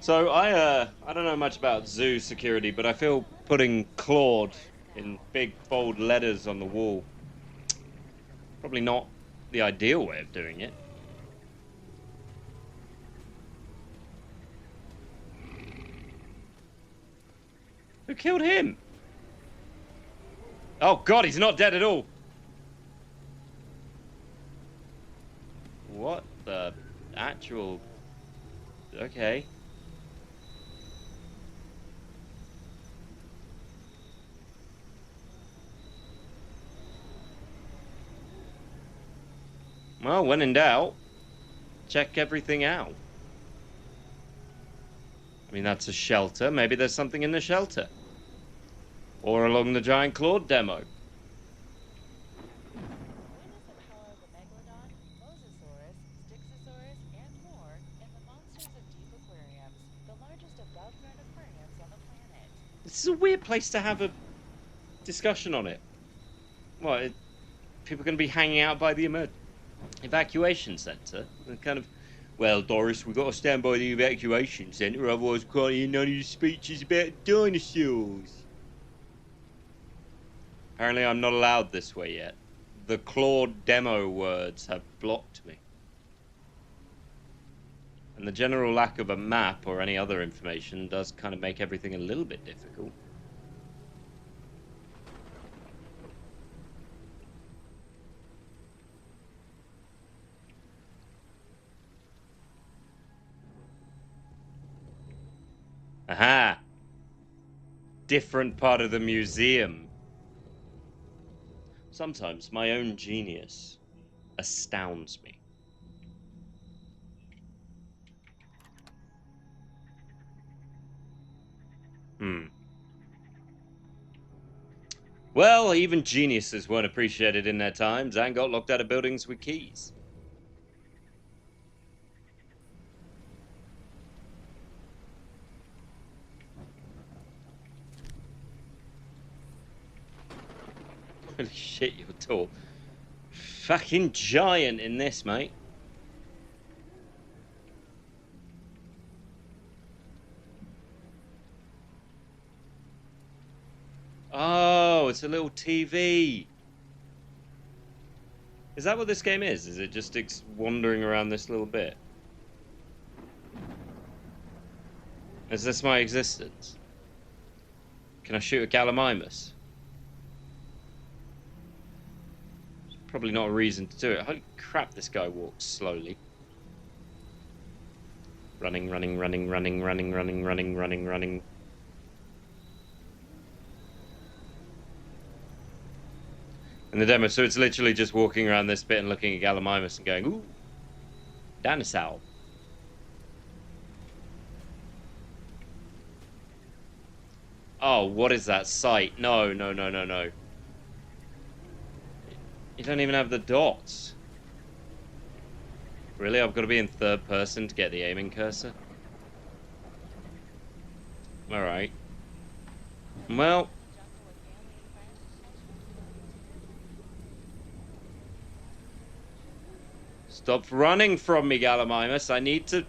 So I don't know much about zoo security, but I feel putting Claude in big bold letters on the wall probably not the ideal way of doing it. Who killed him? Oh god, he's not dead at all. What the actual... Okay. Well, when in doubt, check everything out. I mean, that's a shelter. Maybe there's something in the shelter. Or along the giant clawed demo. Witness the power of the Megalodon, Mosasaurus, Styxosaurus, and more in the Monsters of Deep Aquariums, the largest above-ground aquariums on the planet. This is a weird place to have a discussion on it. What? People are going to be hanging out by the evacuation centre? And kind of, well, Doris, we've got to stand by the evacuation centre, otherwise we can't hear none of your speeches about dinosaurs. Apparently I'm not allowed this way yet. The clawed demo words have blocked me. And the general lack of a map or any other information does kind of make everything a little bit difficult. Aha! Different part of the museum. Sometimes my own genius astounds me. Well, even geniuses weren't appreciated in their times and got locked out of buildings with keys. Holy shit, you're tall. Fucking giant in this, mate. Oh, it's a little TV. Is that what this game is? Is it just wandering around this little bit? Is this my existence? Can I shoot a Gallimimus? Probably not a reason to do it. Holy crap, this guy walks slowly. Running, running, running, running, running, running, running, running, running. In the demo, so it's literally just walking around this bit and looking at Gallimimus and going, ooh, dinosaur. Oh, what is that sight? No, no, no, no, no. You don't even have the dots. Really? I've got to be in third person to get the aiming cursor? Alright. Well. Stop running from me, Gallimimus. I need to,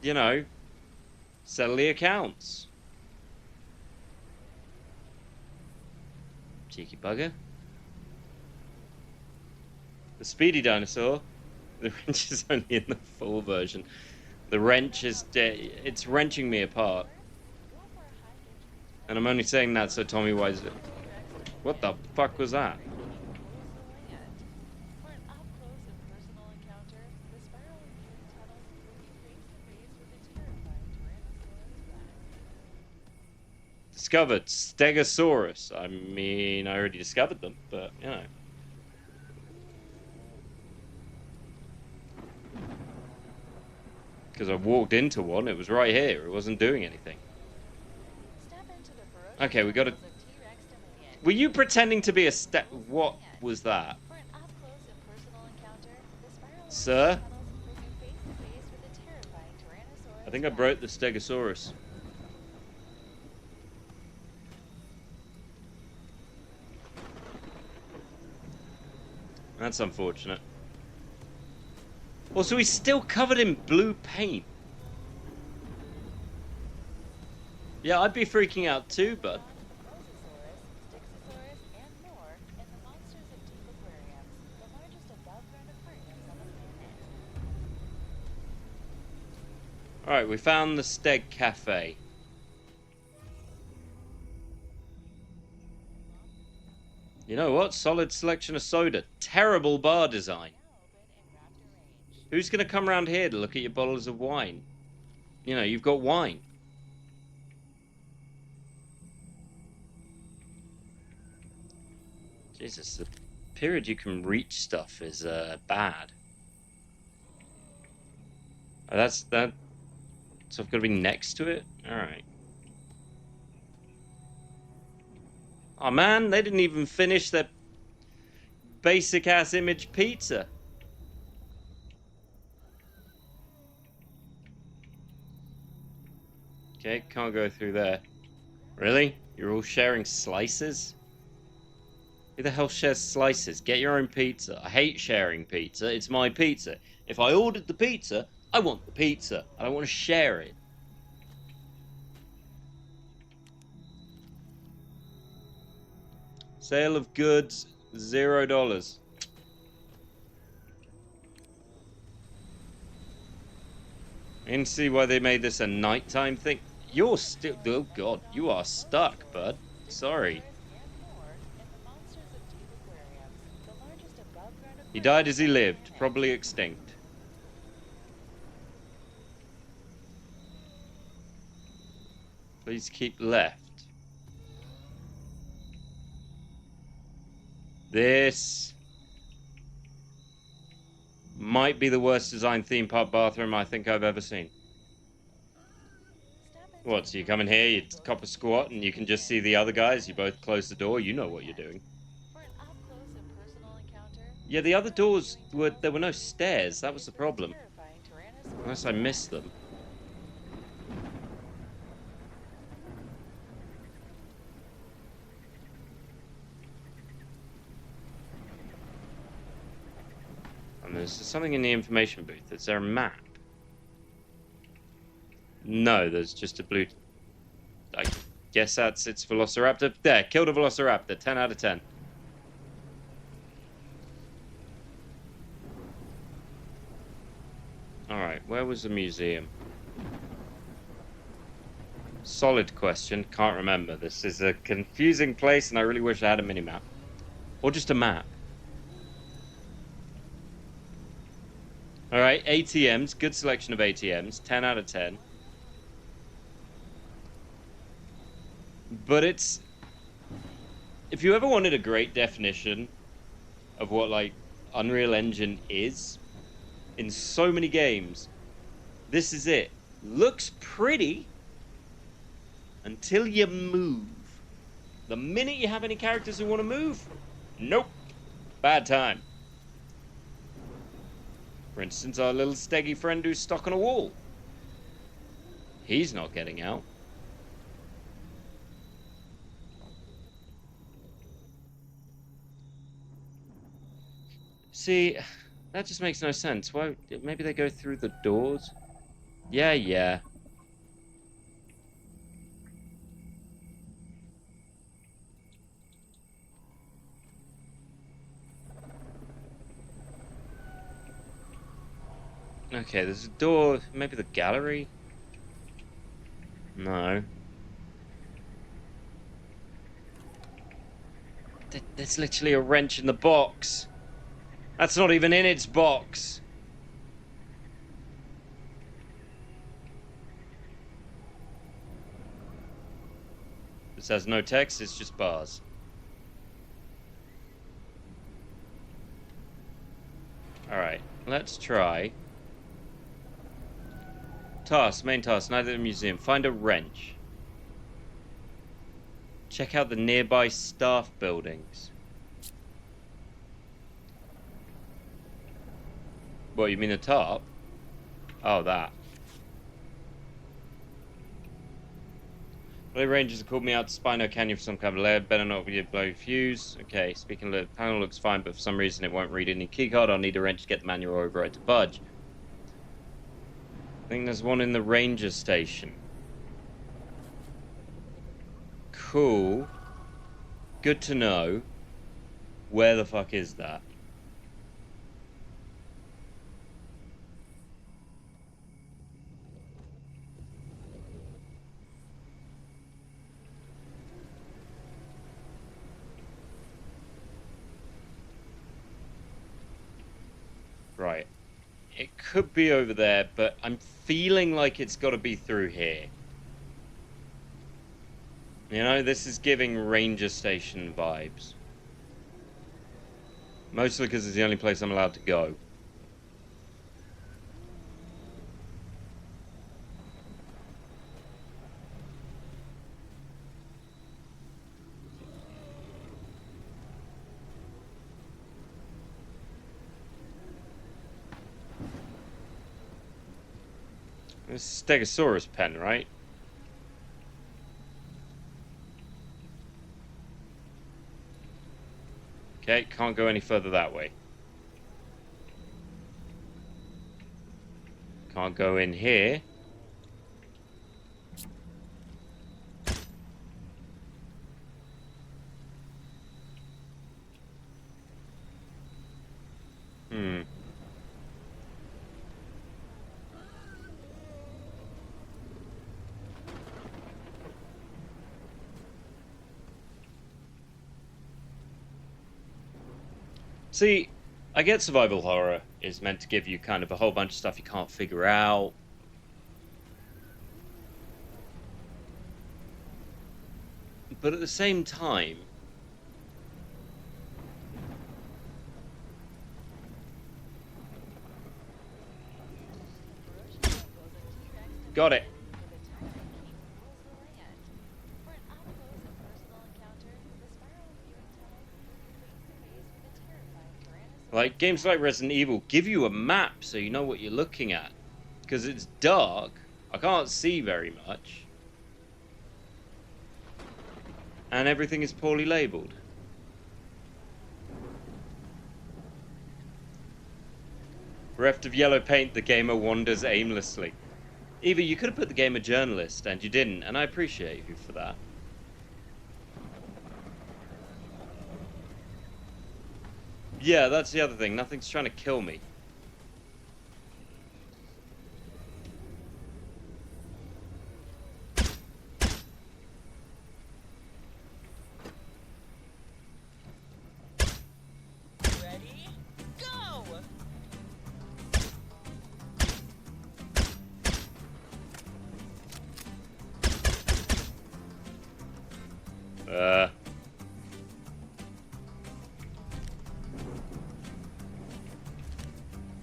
you know, settle the accounts. Cheeky bugger. The speedy dinosaur. The wrench is only in the full version. The wrench is it's wrenching me apart. And I'm only saying that so Tommy Wise. What the fuck was that? Discovered Stegosaurus. I mean, I already discovered them, but you know. Because I walked into one, it was right here. It wasn't doing anything. Okay, we got to. Were you pretending to be a What was that? Sir? I think I broke the Stegosaurus. That's unfortunate. Also, he's still covered in blue paint. Yeah, I'd be freaking out too, bud. Alright, we found the Steg Cafe. You know what? Solid selection of soda. Terrible bar design. Who's going to come around here to look at your bottles of wine? You know, you've got wine. Jesus, the period you can reach stuff is bad. Oh, that's that. So I've got to be next to it? Alright. Oh man, they didn't even finish their basic ass image pizza. Okay, can't go through there. Really? You're all sharing slices? Who the hell shares slices? Get your own pizza. I hate sharing pizza. It's my pizza. If I ordered the pizza, I want the pizza. I don't want to share it. Sale of goods, $0. I can see why they made this a nighttime thing. You're still... Oh god, you are stuck, bud. Sorry. He died as he lived, probably extinct. Please keep left. This might be the worst designed theme park bathroom I think I've ever seen. What, so you come in here, you cop a squat, and you can just see the other guys, you both close the door, you know what you're doing. Yeah, the other doors, there were no stairs, that was the problem. Unless I missed them. And there's something in the information booth. Is there a map? No, there's just a blue... I guess that's its Velociraptor. There, killed a Velociraptor. 10 out of 10. Alright, where was the museum? Solid question. Can't remember. This is a confusing place, and I really wish I had a mini-map. Or just a map. Alright, ATMs. Good selection of ATMs. 10 out of 10. But it's... If you ever wanted a great definition of what, like, Unreal Engine is, in so many games, this is it. Looks pretty until you move. The minute you have any characters who want to move, nope. Bad time. For instance, our little steggy friend who's stuck on a wall. He's not getting out. See, that just makes no sense. Why? Maybe they go through the doors? Yeah. Okay, there's a door. Maybe the gallery? No. There's literally a wrench in the box. That's not even in its box. This has no text, it's just bars. Alright, let's try. Task, main task, night at the museum. Find a wrench. Check out the nearby staff buildings. What, you mean the top? Oh, that. Blue Rangers called me out to Spino Canyon for some kind of lair. Better not be a blow fuse. Okay, speaking of the panel looks fine, but for some reason it won't read any keycard. I'll need a wrench to get the manual override to budge. I think there's one in the ranger station. Cool. Good to know. Where the fuck is that? Right. It could be over there, but I'm feeling like it's got to be through here. You know, this is giving ranger station vibes. Mostly because it's the only place I'm allowed to go. This is Stegosaurus pen, right? Okay, can't go any further that way. Can't go in here. See, I get survival horror is meant to give you kind of a whole bunch of stuff you can't figure out. But at the same time, got it. Like, games like Resident Evil give you a map so you know what you're looking at. Because it's dark, I can't see very much. And everything is poorly labelled. Bereft of yellow paint, the gamer wanders aimlessly. Eva, you could have put the gamer journalist, and you didn't, and I appreciate you for that. Yeah, that's the other thing. Nothing's trying to kill me. Ready? Go!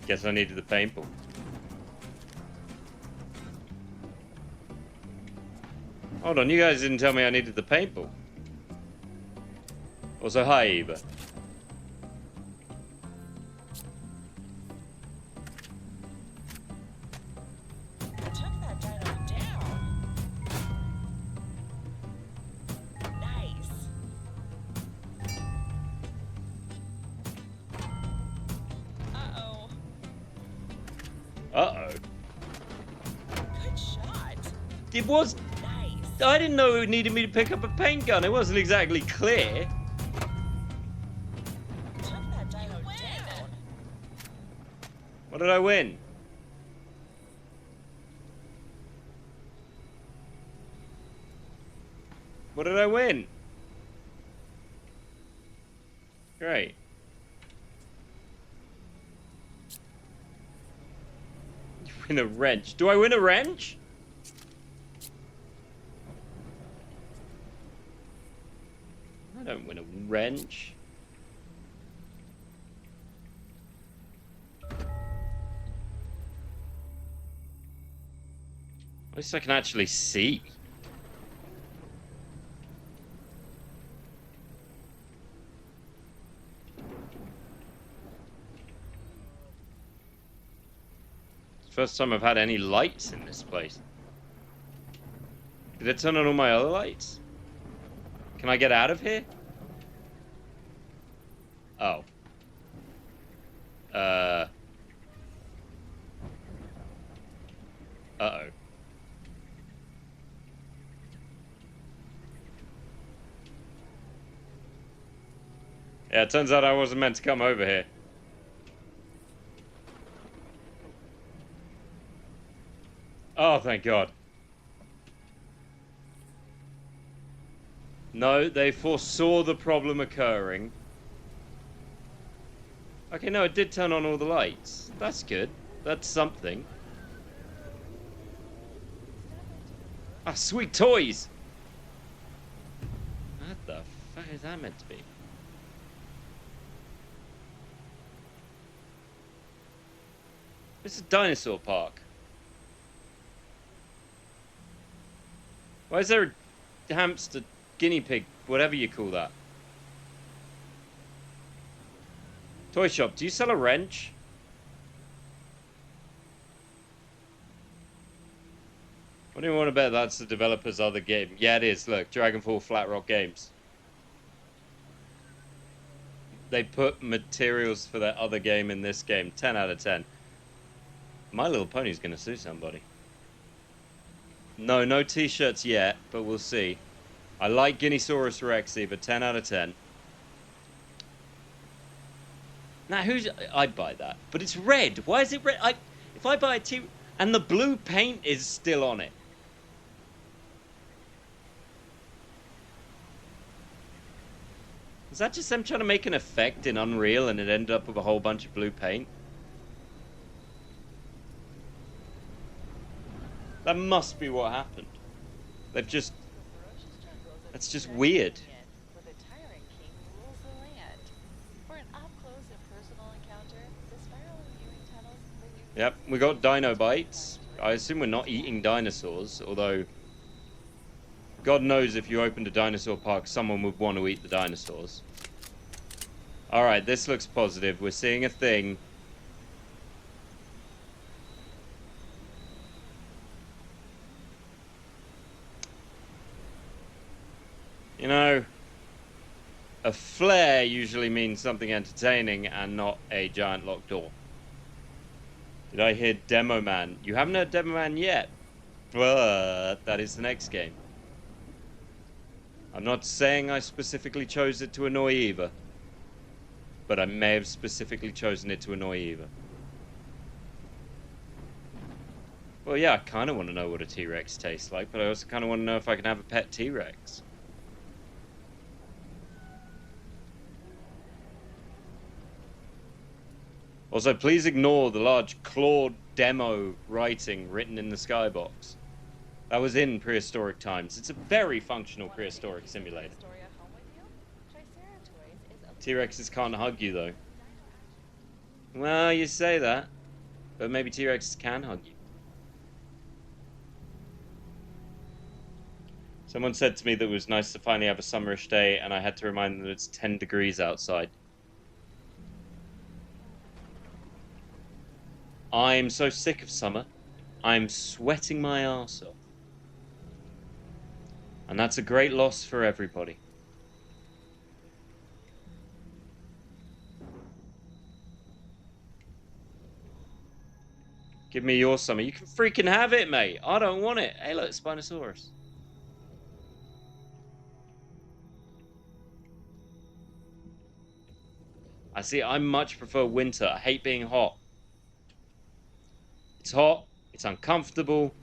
Guess I needed the paintball. Hold on, you guys didn't tell me I needed the paintball. Also, hi, Eva. I took that dino down. Nice. Uh-oh. Uh-oh. Good shot. It was... Nice. I didn't know it needed me to pick up a paint gun. It wasn't exactly clear. Took that dino down. What did I win? What did I win? Great. You win a wrench. Do I win a wrench? I don't win a wrench. At least I can actually see. It's the first time I've had any lights in this place. Did it turn on all my other lights? Can I get out of here? Oh. Uh-oh. Yeah, it turns out I wasn't meant to come over here. Oh, thank God. No, they foresaw the problem occurring. Okay, no, it did turn on all the lights. That's good. That's something. Ah, sweet toys! What the fuck is that meant to be? This is a dinosaur park. Why is there a hamster, guinea pig, whatever you call that? Toy shop, do you sell a wrench? What do you want to bet that's the developer's other game? Yeah, it is. Look, Dragonfall Flat Rock Games. They put materials for their other game in this game. 10 out of 10. My Little Pony's going to sue somebody. No t-shirts yet, but we'll see. I like Guineasaurus Rexy, but 10 out of 10. Now, I'd buy that. But it's red. Why is it red? If I buy a T... And the blue paint is still on it. Is that just them trying to make an effect in Unreal and it ended up with a whole bunch of blue paint? That must be what happened. They've just... That's just weird. Yep, we got dino bites. I assume we're not eating dinosaurs, although... God knows if you opened a dinosaur park, someone would want to eat the dinosaurs. Alright, this looks positive. We're seeing a thing. You know, a flare usually means something entertaining and not a giant locked door. Did I hear Demo Man? You haven't heard Demo Man yet, but that is the next game. I'm not saying I specifically chose it to annoy Eva, but I may have specifically chosen it to annoy Eva. Well, yeah, I kind of want to know what a T-Rex tastes like, but I also kind of want to know if I can have a pet T-Rex. Also, please ignore the large clawed demo writing written in the skybox. That was in prehistoric times. It's a very functional prehistoric simulator. T-Rexes can't hug you, though. Well, you say that, but maybe T-Rexes can hug you. Someone said to me that it was nice to finally have a summerish day, and I had to remind them that it's 10 degrees outside. I'm so sick of summer. I'm sweating my arse off. And that's a great loss for everybody. Give me your summer. You can freaking have it, mate. I don't want it. Hey, look, Spinosaurus. I see, I much prefer winter. I hate being hot. It's hot. It's uncomfortable.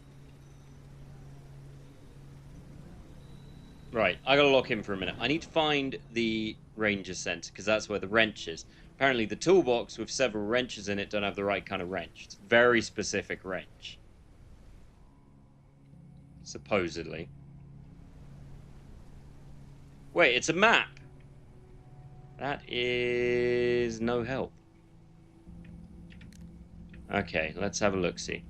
Right, I gotta lock in for a minute. I need to find the Ranger Center, because that's where the wrench is. Apparently the toolbox with several wrenches in it don't have the right kind of wrench. It's a very specific wrench. Supposedly. Wait, it's a map! That is no help. Okay, let's have a look-see.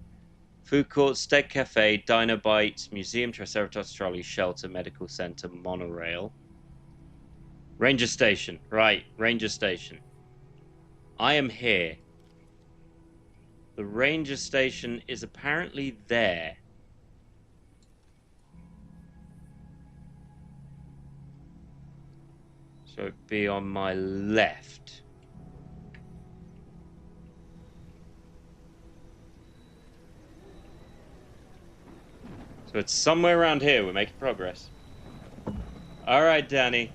Food court, steak cafe, dino bites, museum, Triceratops trolley, shelter, medical center, monorail. Ranger station. Right, ranger station. I am here. The ranger station is apparently there. So it'd be on my left. So it's somewhere around here. We're making progress. Alright, Danny.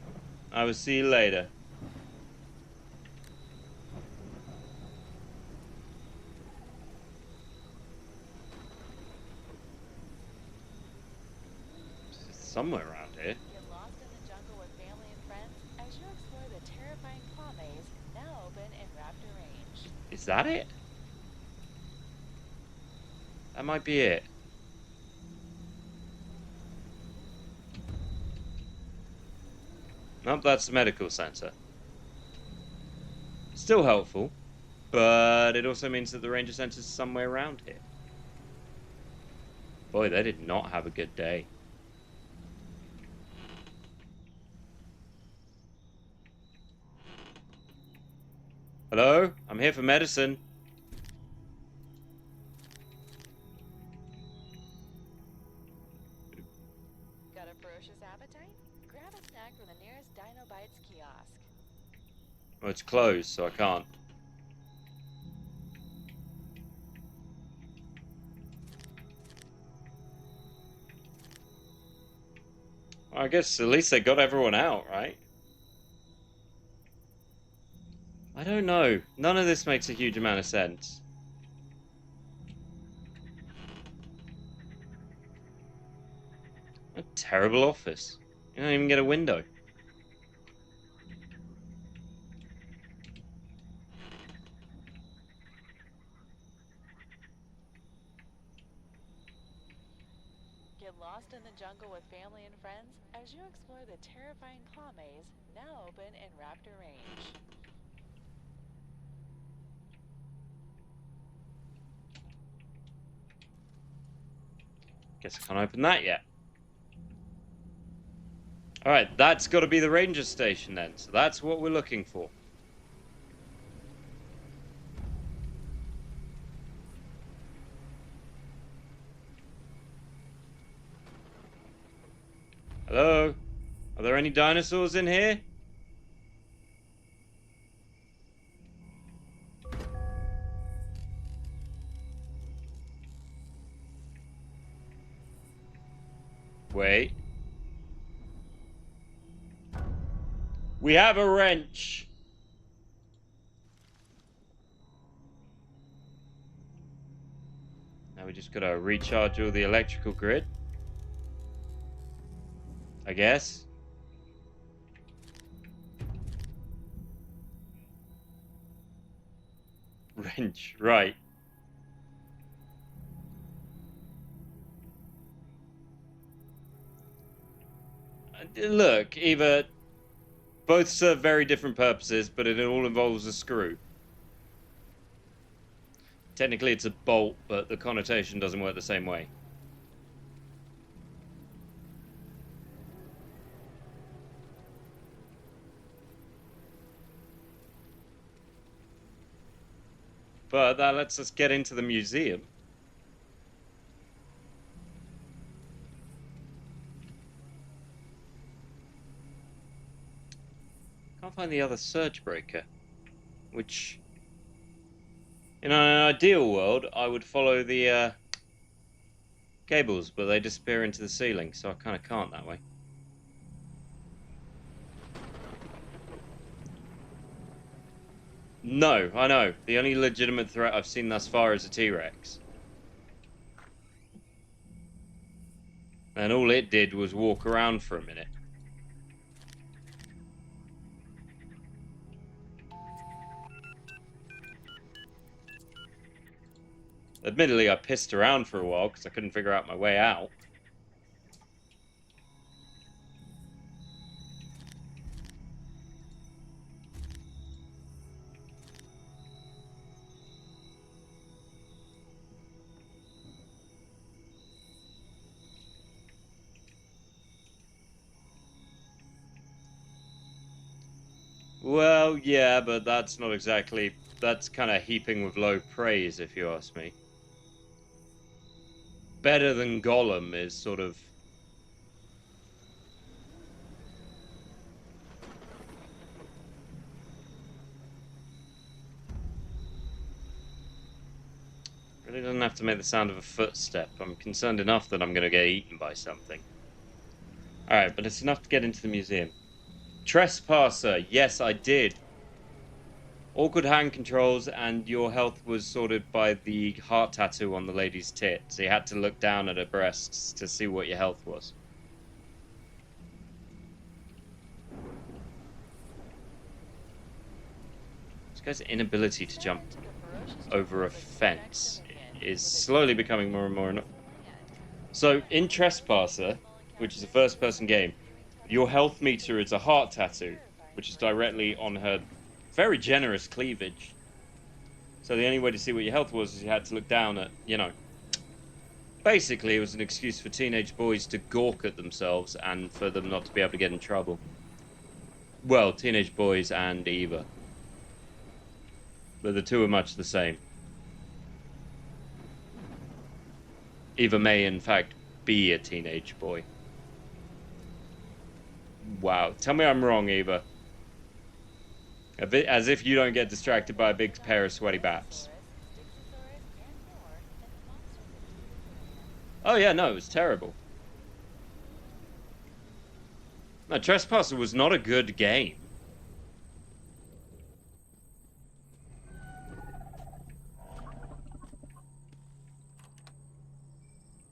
I will see you later. Somewhere around here. Get lost in the jungle with family and friends as you explore the terrifying claw maze now open in Raptor Range. Is that it? That might be it. Nope, that's the medical center. Still helpful, But it also means that the ranger center's somewhere around here. Boy, they did not have a good day. Hello? I'm here for medicine. Got a ferocious appetite? Grab a snack from the nearest Dino Bites kiosk. Well, it's closed, so I can't. Well, I guess at least they got everyone out, right? I don't know. None of this makes a huge amount of sense. A terrible office. You don't even get a window. Get lost in the jungle with family and friends as you explore the terrifying claw maze, now open in Raptor Range. Guess I can't open that yet. Alright, that's got to be the ranger station then. So that's what we're looking for. Hello? Are there any dinosaurs in here? Wait. We have a wrench. Now we just gotta recharge all the electrical grid, I guess. Wrench, right. Look, either both serve very different purposes, but it all involves a screw. Technically it's a bolt, but the connotation doesn't work the same way. But that lets us get into the museum. Can't find the other surge breaker, which, in an ideal world, I would follow the cables, but they disappear into the ceiling, so I kind of can't that way. No, I know. The only legitimate threat I've seen thus far is a T-Rex. And all it did was walk around for a minute. Admittedly, I pissed around for a while because I couldn't figure out my way out. Well, yeah, but that's not exactly... That's kind of heaping with low praise, if you ask me. Better than Gollum is sort of... Really doesn't have to make the sound of a footstep. I'm concerned enough that I'm going to get eaten by something. Alright, but it's enough to get into the museum. Trespasser, yes, I did. Awkward hand controls, and your health was sorted by the heart tattoo on the lady's tit. So you had to look down at her breasts to see what your health was. This guy's inability to jump over a fence is slowly becoming more and more annoying. So, in Trespasser, which is a first-person game, your health meter is a heart tattoo, which is directly on her very generous cleavage. So the only way to see what your health was is you had to look down at, you know. Basically, it was an excuse for teenage boys to gawk at themselves and for them not to be able to get in trouble. Well, teenage boys and Eva. But the two are much the same. Eva may, in fact, be a teenage boy. Wow. Tell me I'm wrong, Eva. A bit as if you don't get distracted by a big pair of sweaty baps. Oh yeah, no, it was terrible. No, Trespasser was not a good game.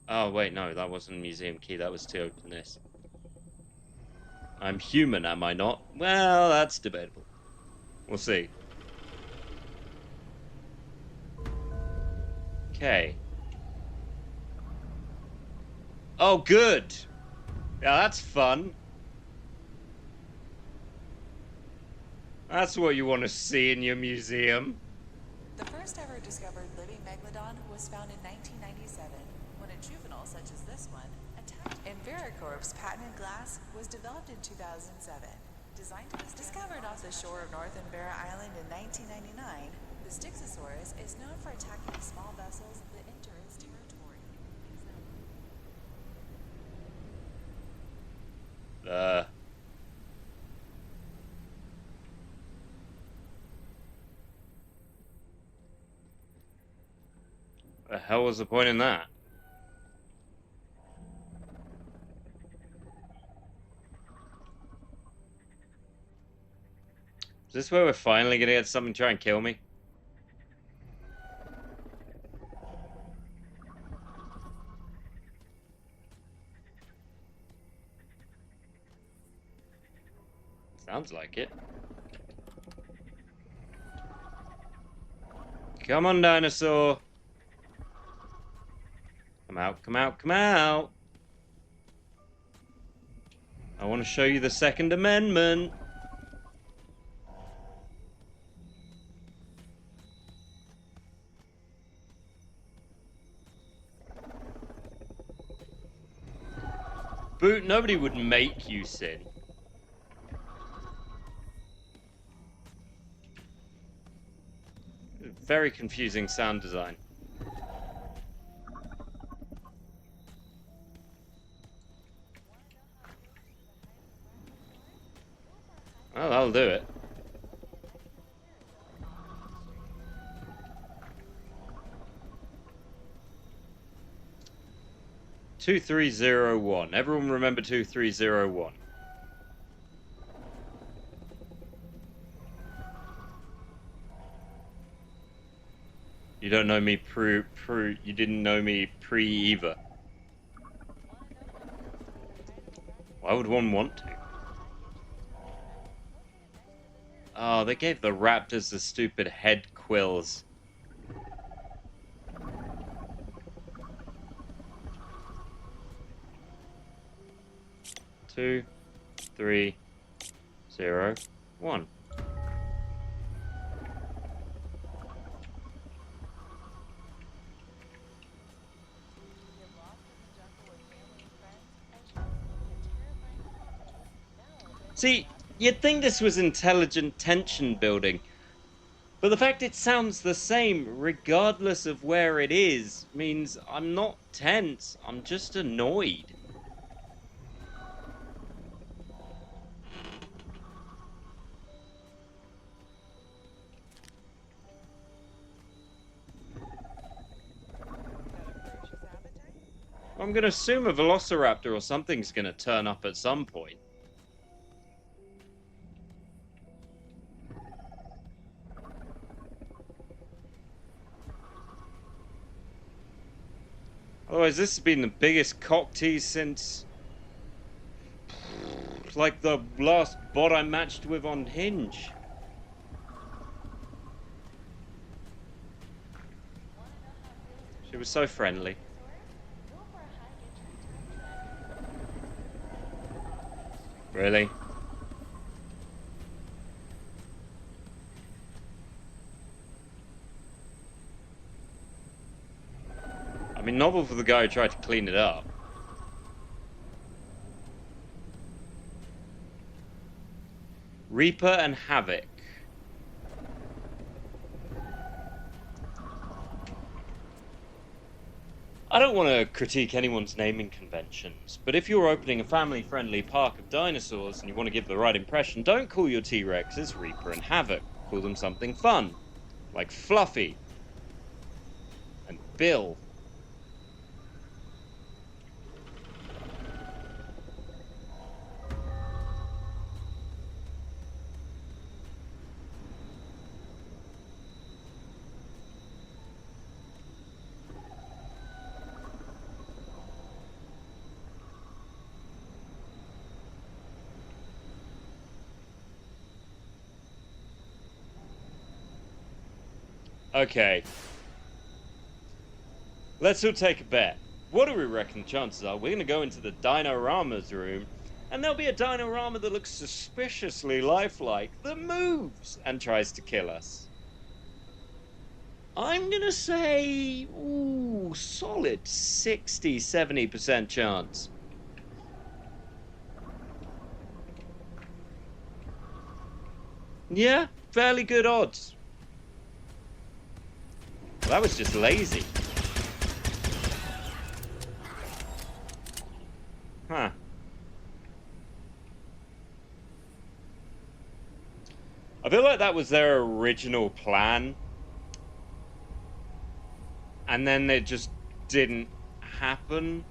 Oh wait, no, that wasn't a museum key, that was to open this. I'm human, am I not? Well, that's debatable. We'll see. Okay. Oh, good. Yeah, that's fun. That's what you want to see in your museum. The first ever discovered living megalodon was found in 1997 when a juvenile such as this one attacked. Inveracorp's patented glass was developed in 2007. Discovered off the shore of North Invera Island in 1999, the Styxosaurus is known for attacking small vessels that enter its territory. The hell was the point in that? Is this where we're finally gonna get something to try and kill me? Sounds like it. Come on, dinosaur. Come out, come out, come out. I want to show you the Second Amendment. Boot, nobody would make you sin. Very confusing sound design. Well, that'll do it. Two 2301. Everyone remember 2301. You don't know me you didn't know me pre-Eva. Why would one want to? Oh, they gave the raptors the stupid head quills. Two, 3, 0, 1. See, you'd think this was intelligent tension building, but the fact it sounds the same regardless of where it is means I'm not tense, I'm just annoyed. I'm gonna assume a velociraptor or something's gonna turn up at some point. Otherwise, this has been the biggest cock tease since, like, the last bot I matched with on Hinge. She was so friendly. Really? mean, novel for the guy who tried to clean it up. Reaper and Havoc. I don't want to critique anyone's naming conventions, but if you're opening a family-friendly park of dinosaurs and you want to give the right impression, don't call your T-Rexes Reaper and Havoc. Call them something fun, like Fluffy and Bill. Okay. Let's all take a bet. What do we reckon the chances are? We're going to go into the Dinorama's room, and there'll be a Dinorama that looks suspiciously lifelike, that moves, and tries to kill us. I'm going to say, ooh, solid 60-70% chance. Yeah, fairly good odds. That was just lazy. Huh. I feel like that was their original plan. And then it just didn't happen.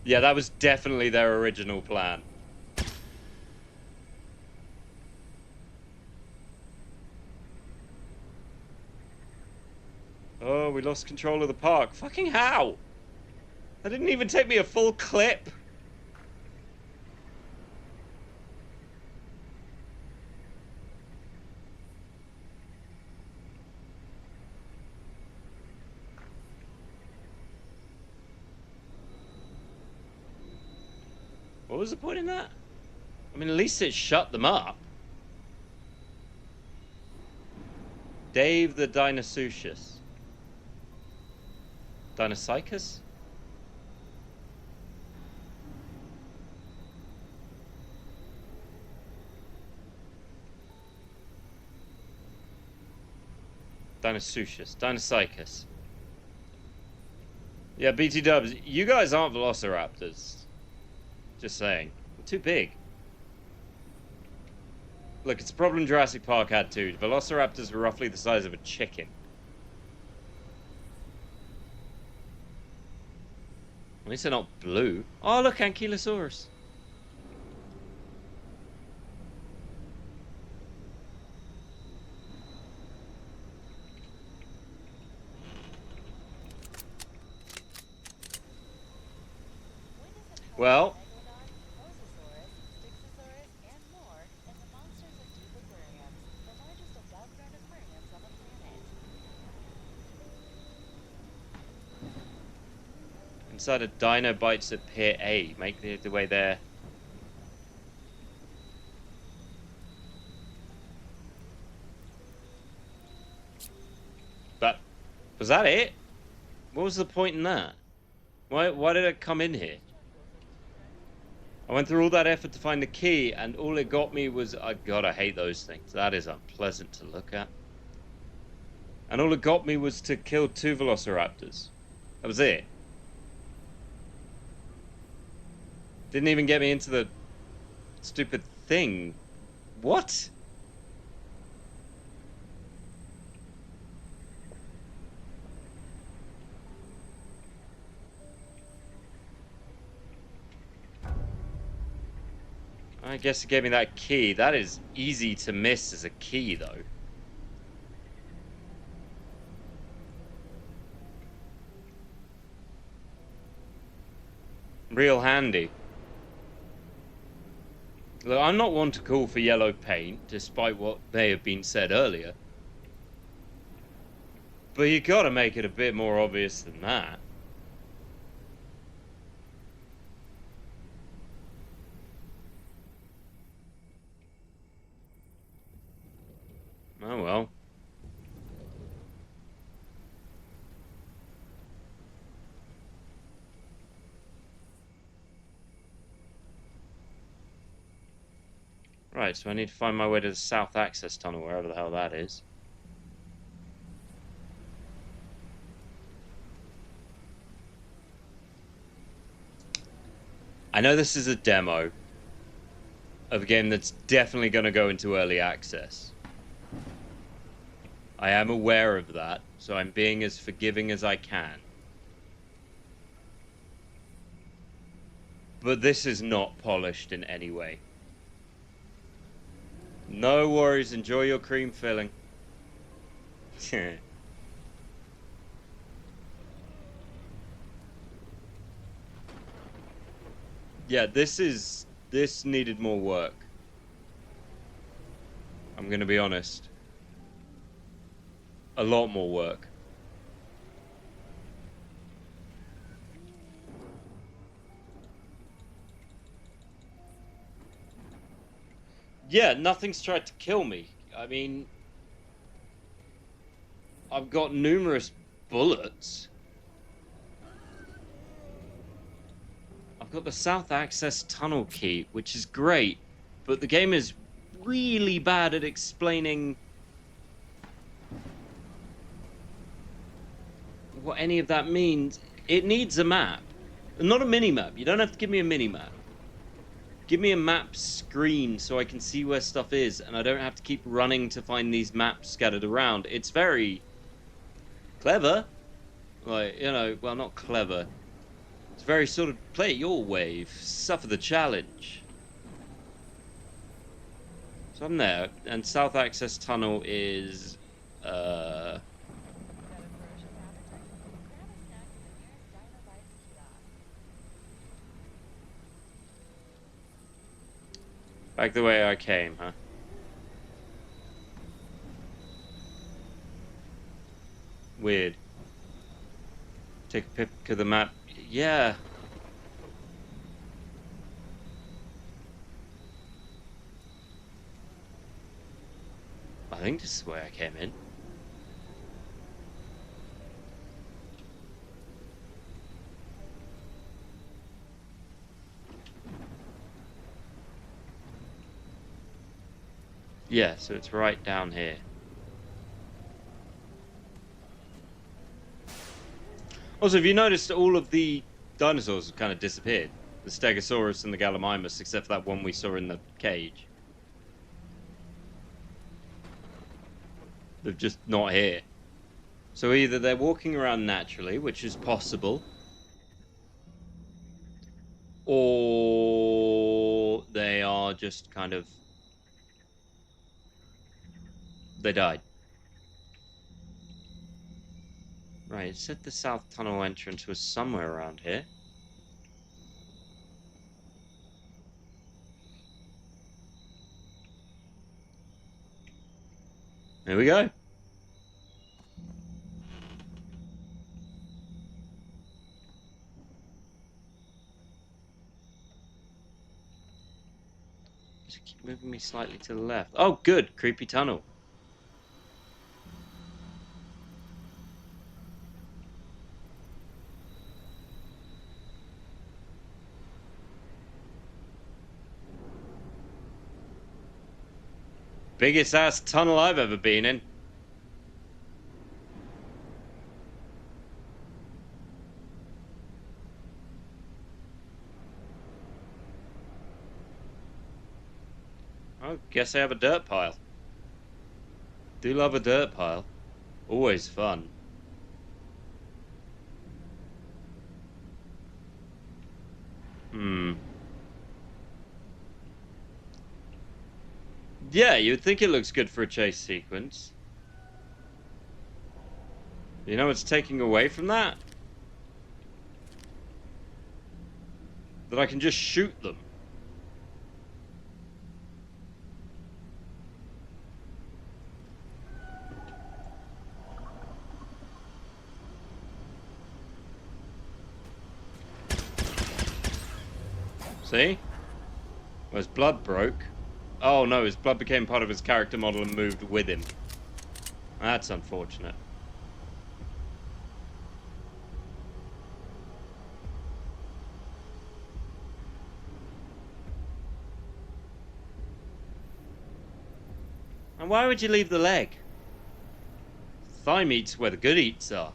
Yeah, that was definitely their original plan. Oh, we lost control of the park. Fucking how? That didn't even take me a full clip. What was the point in that? I mean, at least it shut them up. Dave the Dinosuchus. Dinocycus? Dinosuchus. Dinocycus. Yeah, BT Dubs, you guys aren't velociraptors. Just saying. They're too big. Look, it's a problem Jurassic Park had too. Velociraptors were roughly the size of a chicken. At least they're not blue. Oh, look, Ankylosaurus. Well... Inside a Dino Bites at Pier A. Make the way there. But was that it? What was the point in that? Why did it come in here? I went through all that effort to find the key, and all it got me was... Oh, God, I hate those things. That is unpleasant to look at. And all it got me was to kill 2 velociraptors. That was it. Didn't even get me into the stupid thing. What? I guess it gave me that key. That is easy to miss as a key, though. Real handy. Look, I'm not one to call for yellow paint, despite what may have been said earlier. But you gotta make it a bit more obvious than that. Oh well. Right, so I need to find my way to the south access tunnel, wherever the hell that is. I know this is a demo of a game that's definitely going to go into early access. I am aware of that, so I'm being as forgiving as I can. But this is not polished in any way. No worries, enjoy your cream filling. Yeah, this needed more work. I'm gonna be honest. A lot more work. Yeah, nothing's tried to kill me. I mean, I've got numerous bullets. I've got the South Access Tunnel key, which is great, but the game is really bad at explaining what any of that means. It needs a map. Not a mini-map. You don't have to give me a mini-map. Give me a map screen so I can see where stuff is, and I don't have to keep running to find these maps scattered around. It's very clever. Like, you know, well, not clever. It's very sort of play it your way, suffer the challenge. So I'm there, and South Access Tunnel is, back the way I came, huh? Weird. Take a pic of the map. Yeah. I think this is where I came in. Yeah, so it's right down here. Also, have you noticed all of the dinosaurs have kind of disappeared? The Stegosaurus and the Gallimimus, except for that one we saw in the cage. They're just not here. So either they're walking around naturally, which is possible, or they are just kind of... they died. Right, it said the south tunnel entrance was somewhere around here. There we go. Just keep moving me slightly to the left. Oh, good. Creepy tunnel. Biggest ass tunnel I've ever been in. I guess I have a dirt pile. Do love a dirt pile. Always fun. Yeah, you'd think it looks good for a chase sequence. You know what's taking away from that? That I can just shoot them. See? Well, his blood broke. Oh no, his blood became part of his character model and moved with him. That's unfortunate. And why would you leave the leg? Thigh meat's where the good eats are.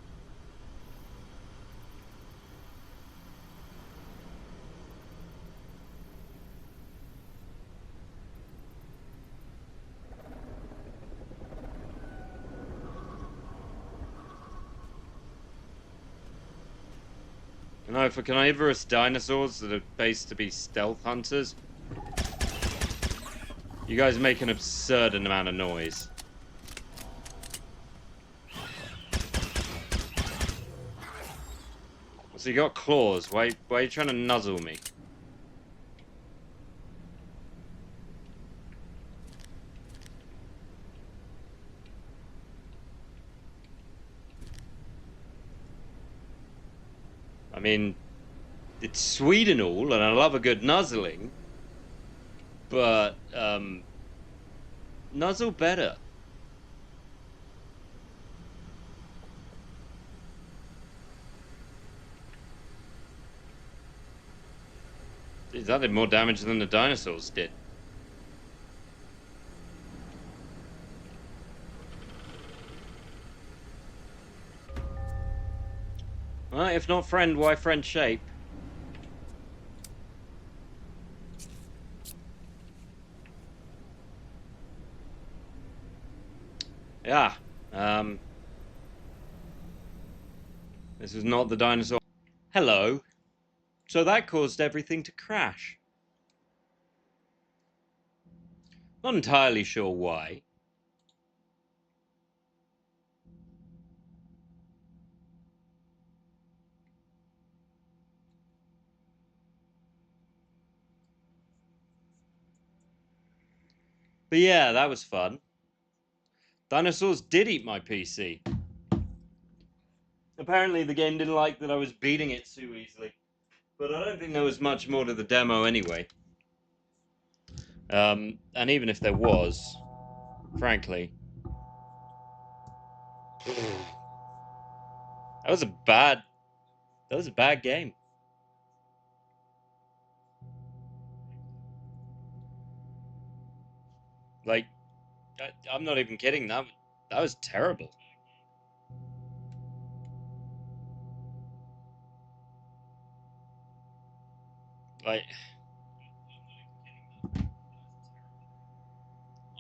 You know, for carnivorous dinosaurs that are based to be stealth hunters, you guys make an absurd amount of noise. So you got claws. Why are you trying to nuzzle me? I mean, it's sweet and all, and I love a good nuzzling, but, nuzzle better. That did more damage than the dinosaurs did. Well, if not friend, why friend shape? Yeah. This is not the dinosaur. Hello. So that caused everything to crash. Not entirely sure why. But yeah, that was fun. Dinosaurs did eat my PC. Apparently the game didn't like that I was beating it too easily. But I don't think there was much more to the demo anyway. And even if there was, frankly, that was a bad game. Like, I'm not even kidding. That was terrible. Like,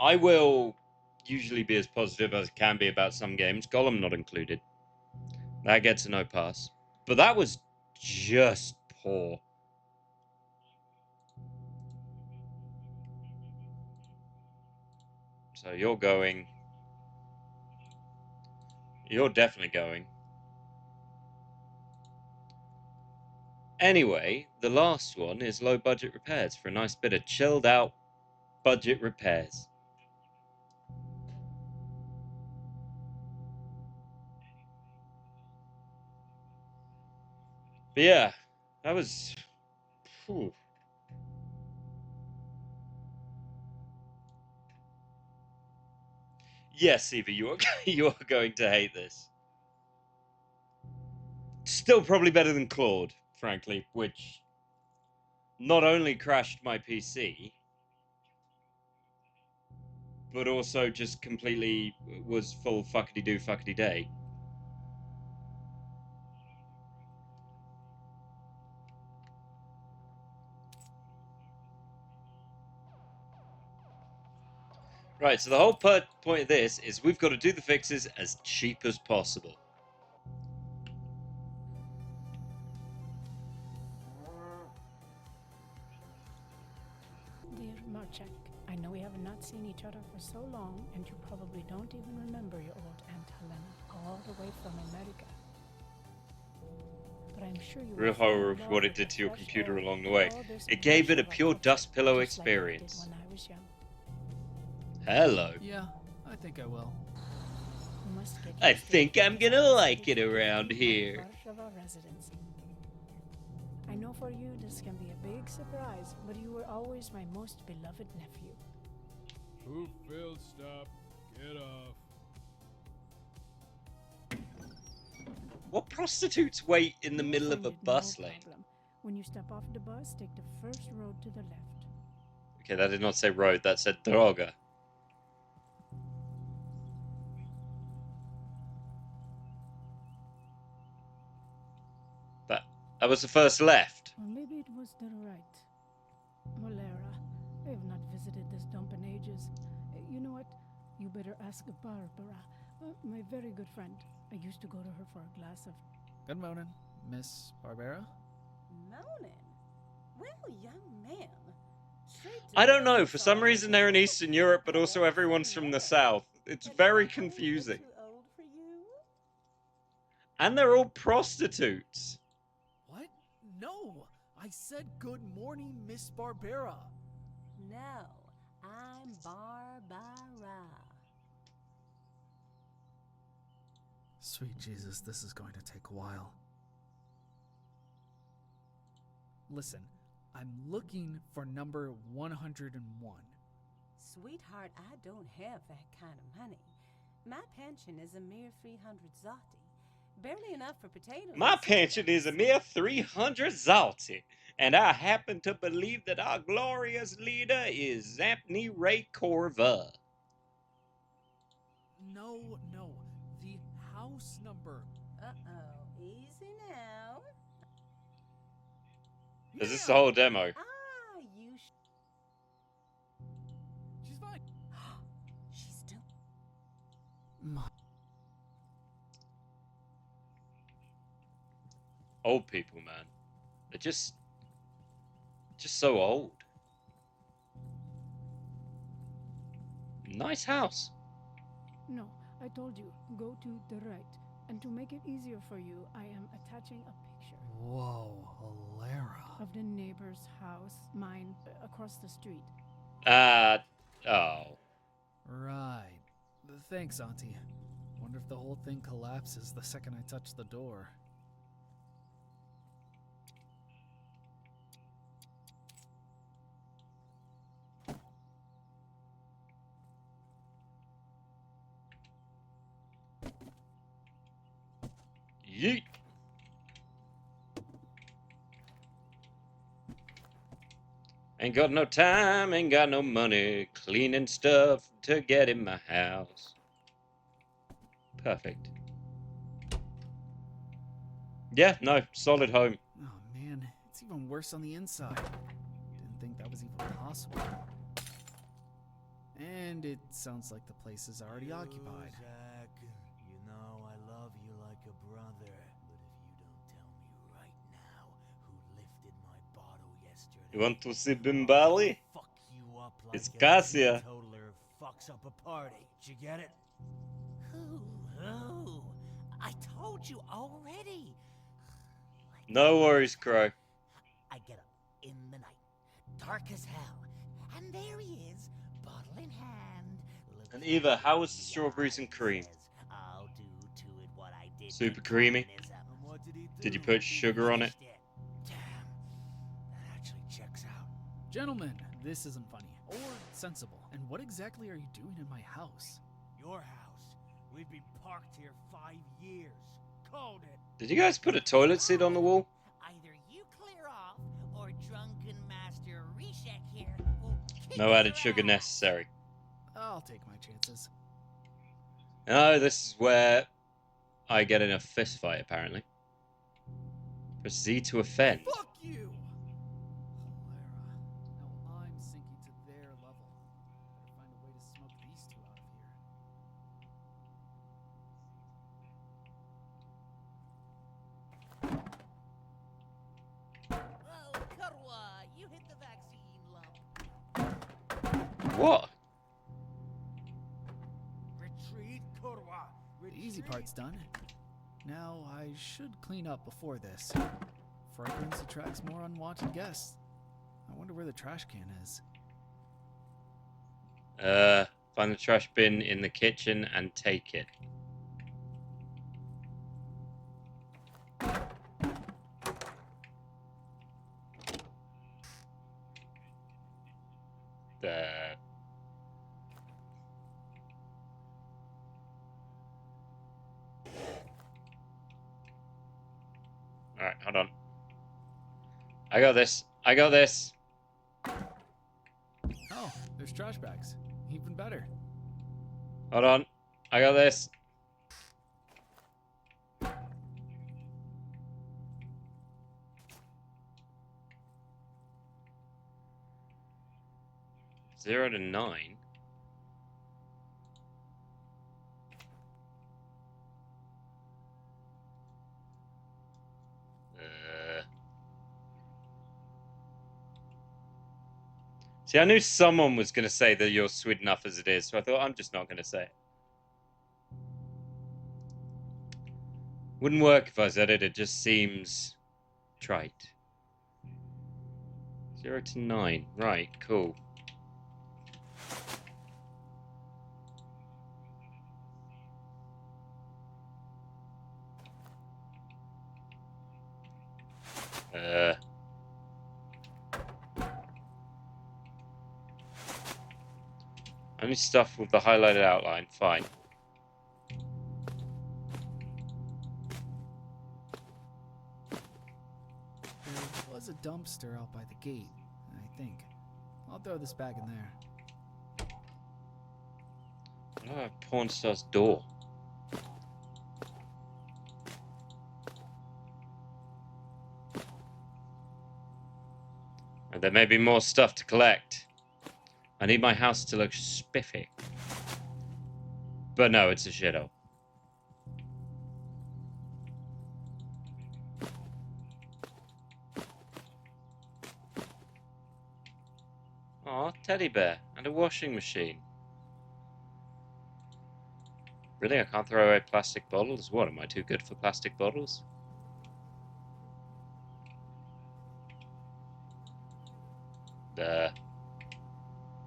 I will usually be as positive as I can be about some games, Gollum not included. That gets a no pass. But that was just poor. So you're going. You're definitely going. Anyway, the last one is low budget repairs for a nice bit of chilled out budget repairs. But yeah, that was. Whew. Yes, Eva, you are going to hate this. Still probably better than Claude, frankly, which not only crashed my PC, but also just completely was full fuckity-doo fuckity-day. Right, so the whole point of this is we've got to do the fixes as cheap as possible. Dear Marchek, I know we have not seen each other for so long, and you probably don't even remember your old Aunt Helena, all the way from America. But I'm sure you Real horror of what it did to your computer along the way. It gave it a pure dust pillow experience. When I was young. Hello. Yeah, I think I will. I think I'm gonna like it around here. I know for you this can be a big surprise, but you were always my most beloved nephew. Who filled stop? Get off. What prostitutes wait in the You'll middle of find a it bus no lane? problem. When you step off the bus, take the first road to the left. Okay, that did not say road, that said droga. That was the first left. Or maybe it was the right. Valera, I have not visited this dump in ages. You know what? You better ask Barbara, my very good friend. I used to go to her for a glass of... Good morning, Miss Barbera. Moaning? Well, young man. I don't know, for some reason they're in Eastern Europe, but also everyone's from the South. It's very confusing. Too old for you? And they're all prostitutes. What? No! I said good morning, Miss Barbera. No, I'm Barbara. Sweet Jesus, this is going to take a while. Listen, I'm looking for number 101. Sweetheart, I don't have that kind of money. My pension is a mere 300 zloty. Barely enough for potatoes. My pension is a mere 300 zloty, and I happen to believe that our glorious leader is Zampni Ray Korva. No, the house number. Uh-oh, easy now. Is this the whole demo? You She's fine. She's still... Old people, man. They're just so old. Nice house. No, I told you, go to the right. And to make it easier for you, I am attaching a picture. Whoa, Alara. Of the neighbor's house, mine, across the street. Oh. Right. Thanks, Auntie. Wonder if the whole thing collapses the second I touch the door. Yeet. Ain't got no time, ain't got no money, cleaning stuff to get in my house. Perfect. Yeah, no, solid home. Oh man, it's even worse on the inside. Didn't think that was even possible. And it sounds like the place is already occupied. Zach, you know I love you like a brother, but if you don't tell me right now who lifted my bottle yesterday, You want to see Bimbali? I'll fuck you up like It's a Cassia. teetotaler fucks up a party. Did you get it? Who? I told you already. No worries, Crow. I get up in the night, dark as hell, and there he is, bottle in hand. And Eva, how was the strawberries and cream? I'll do to it what I did. Super creamy? And what did he do? Did you put sugar on it? Damn, that actually checks out. Gentlemen, this isn't funny or sensible. And what exactly are you doing in my house? Your house. We've been parked here 5 years. Called it. Did you guys put a toilet seat on the wall? Either you clear off, or drunken master Reshek here will kick No added your sugar ass. necessary. I'll take my chances. No, this is where I get in a fist fight, apparently. Proceed to offend. Fuck you! Alara, now I'm sinking to their level. Better find a way to smoke these two out of here. Oh, Karwa, you hit the vaccine lump. What? Retreat, Korwa. The easy part's done. Now I should clean up before this. Fragrance attracts more unwanted guests. I wonder where the trash can is. Find the trash bin in the kitchen and take it. The... Alright, hold on. I got this. I got this. Oh, there's trash bags. Even better. Hold on. I got this. Zero to 9. See, I knew someone was going to say that you're sweet enough as it is, so I thought I'm just not going to say it. Wouldn't work if I said it, it just seems trite. 0 to 9. Right, cool. Only stuff with the highlighted outline, fine. There was a dumpster out by the gate, I think. I'll throw this bag in there. Oh, porn star's door. And there may be more stuff to collect. I need my house to look spiffy. But no, it's a shithole. Aw, teddy bear and a washing machine. Really? I can't throw away plastic bottles? What, am I too good for plastic bottles?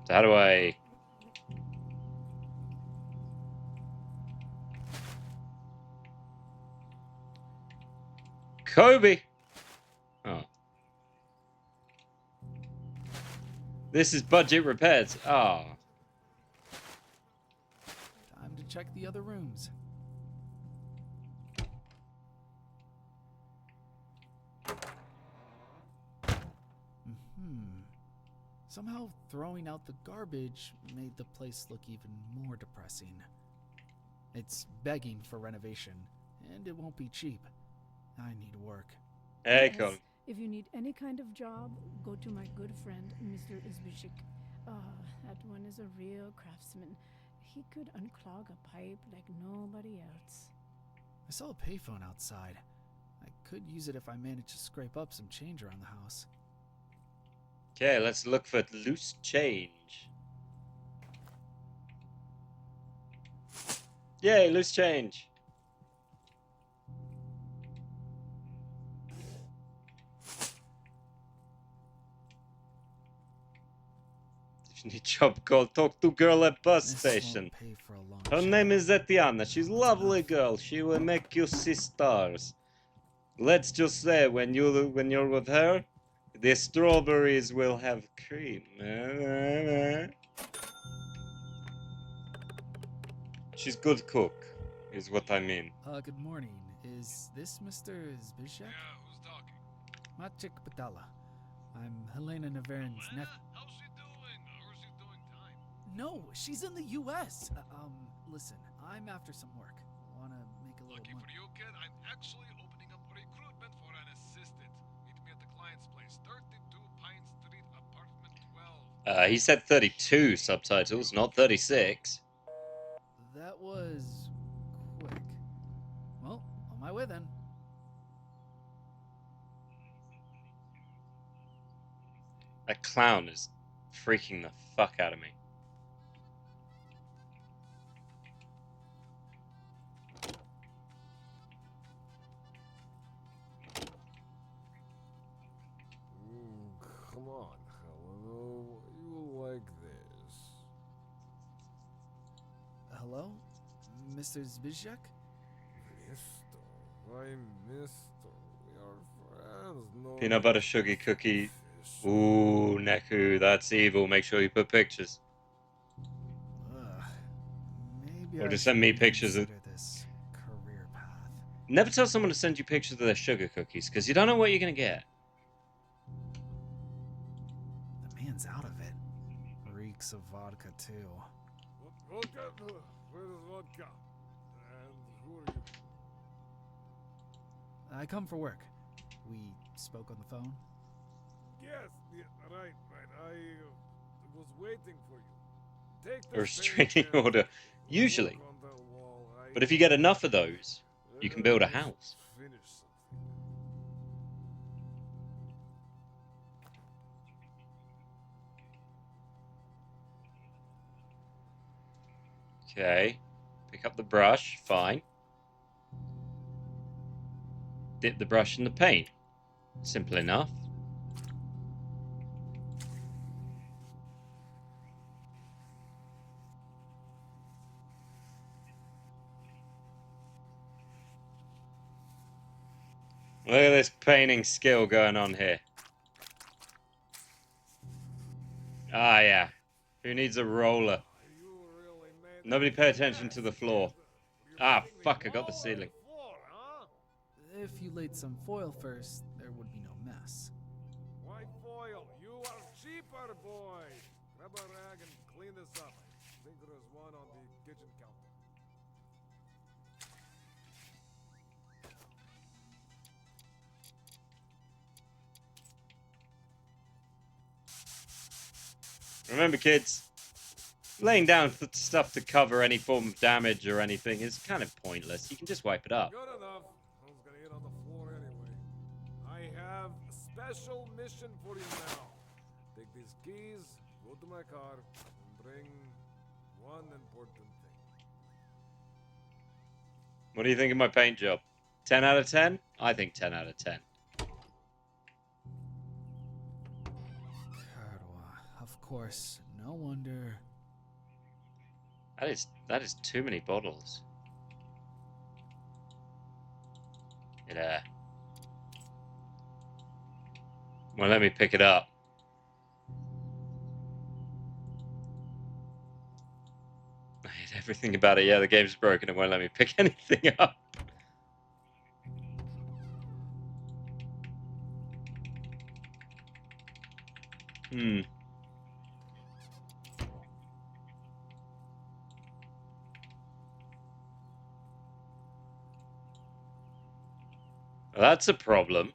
So how do I... Kobe! Oh. This is budget repairs. Ah. Time to check the other rooms. Somehow throwing out the garbage made the place look even more depressing. It's begging for renovation, and it won't be cheap. I need work. Hey, Yes, Colin. if you need any kind of job, go to my good friend, Mr. Izbishik. That one is a real craftsman. He could unclog a pipe like nobody else. I saw a payphone outside. I could use it if I manage to scrape up some change around the house. Okay, let's look for loose change. Yay, loose change. If you need a job, call talk to girl at bus This station. won't pay for a long Her shot. name is Etiana. She's a lovely girl. She will make you see stars. Let's just say when you're with her, the strawberries will have cream. She's good cook, is what I mean. Good morning. Is this Mr. Zbishek? Yeah, who's talking? Maciek Patala. I'm Helena Naverin's nephew. How's she doing? How's she doing time? No, she's in the U.S. Listen, I'm after some work. Wanna make a little Lucky money. for you, kid, I'm actually opening up a recruitment for an assistant. Meet me at the client's place, 32 Pine Street, apartment 12. He said 32 subtitles, not 36. That was quick. Well, on my way then. That clown is freaking the fuck out of me. Come on, Helena. You like this? Hello? Mr. Zbishek? Mister. I'm Mister. We are friends. No Peanut butter sugar cookie. Ooh, Nehku, that's evil. Make sure you put pictures. Ugh. Maybe Or I just send me should pictures of- reconsider this career path. Never tell someone to send you pictures of their sugar cookies, because you don't know what you're going to get. The man's out of it. Reeks of vodka, too. Vodka? Where is vodka? And who are you? I come for work. We spoke on the phone. Yes, yeah, right. I was waiting for you. Take A the restraining pen and order. work Usually. on the wall. But if you get enough of those, you can build a house. Finish something. Okay. Pick up the brush. Fine. Dip the brush in the paint. Simple enough. Look at this painting skill going on here. Ah, yeah. Who needs a roller? Nobody pay attention to the floor. Ah, fuck, I got the ceiling. If you laid some foil first, there would be no mess. Why foil? You are cheaper, boy. Grab a rag and clean this up. I think there is one on the kitchen counter. Remember, kids, laying down stuff to cover any form of damage or anything is kind of pointless. You can just wipe it up. Good enough. I was gonna get on the floor anyway. I have a special mission for you now. Take these keys, go to my car, and bring one important thing. What do you think of my paint job? 10 out of 10? I think 10 out of 10. Of course, no wonder. That is too many bottles. Yeah. Well, let me pick it up. I hate everything about it. Yeah, the game's broken. It won't let me pick anything up. Well, that's a problem.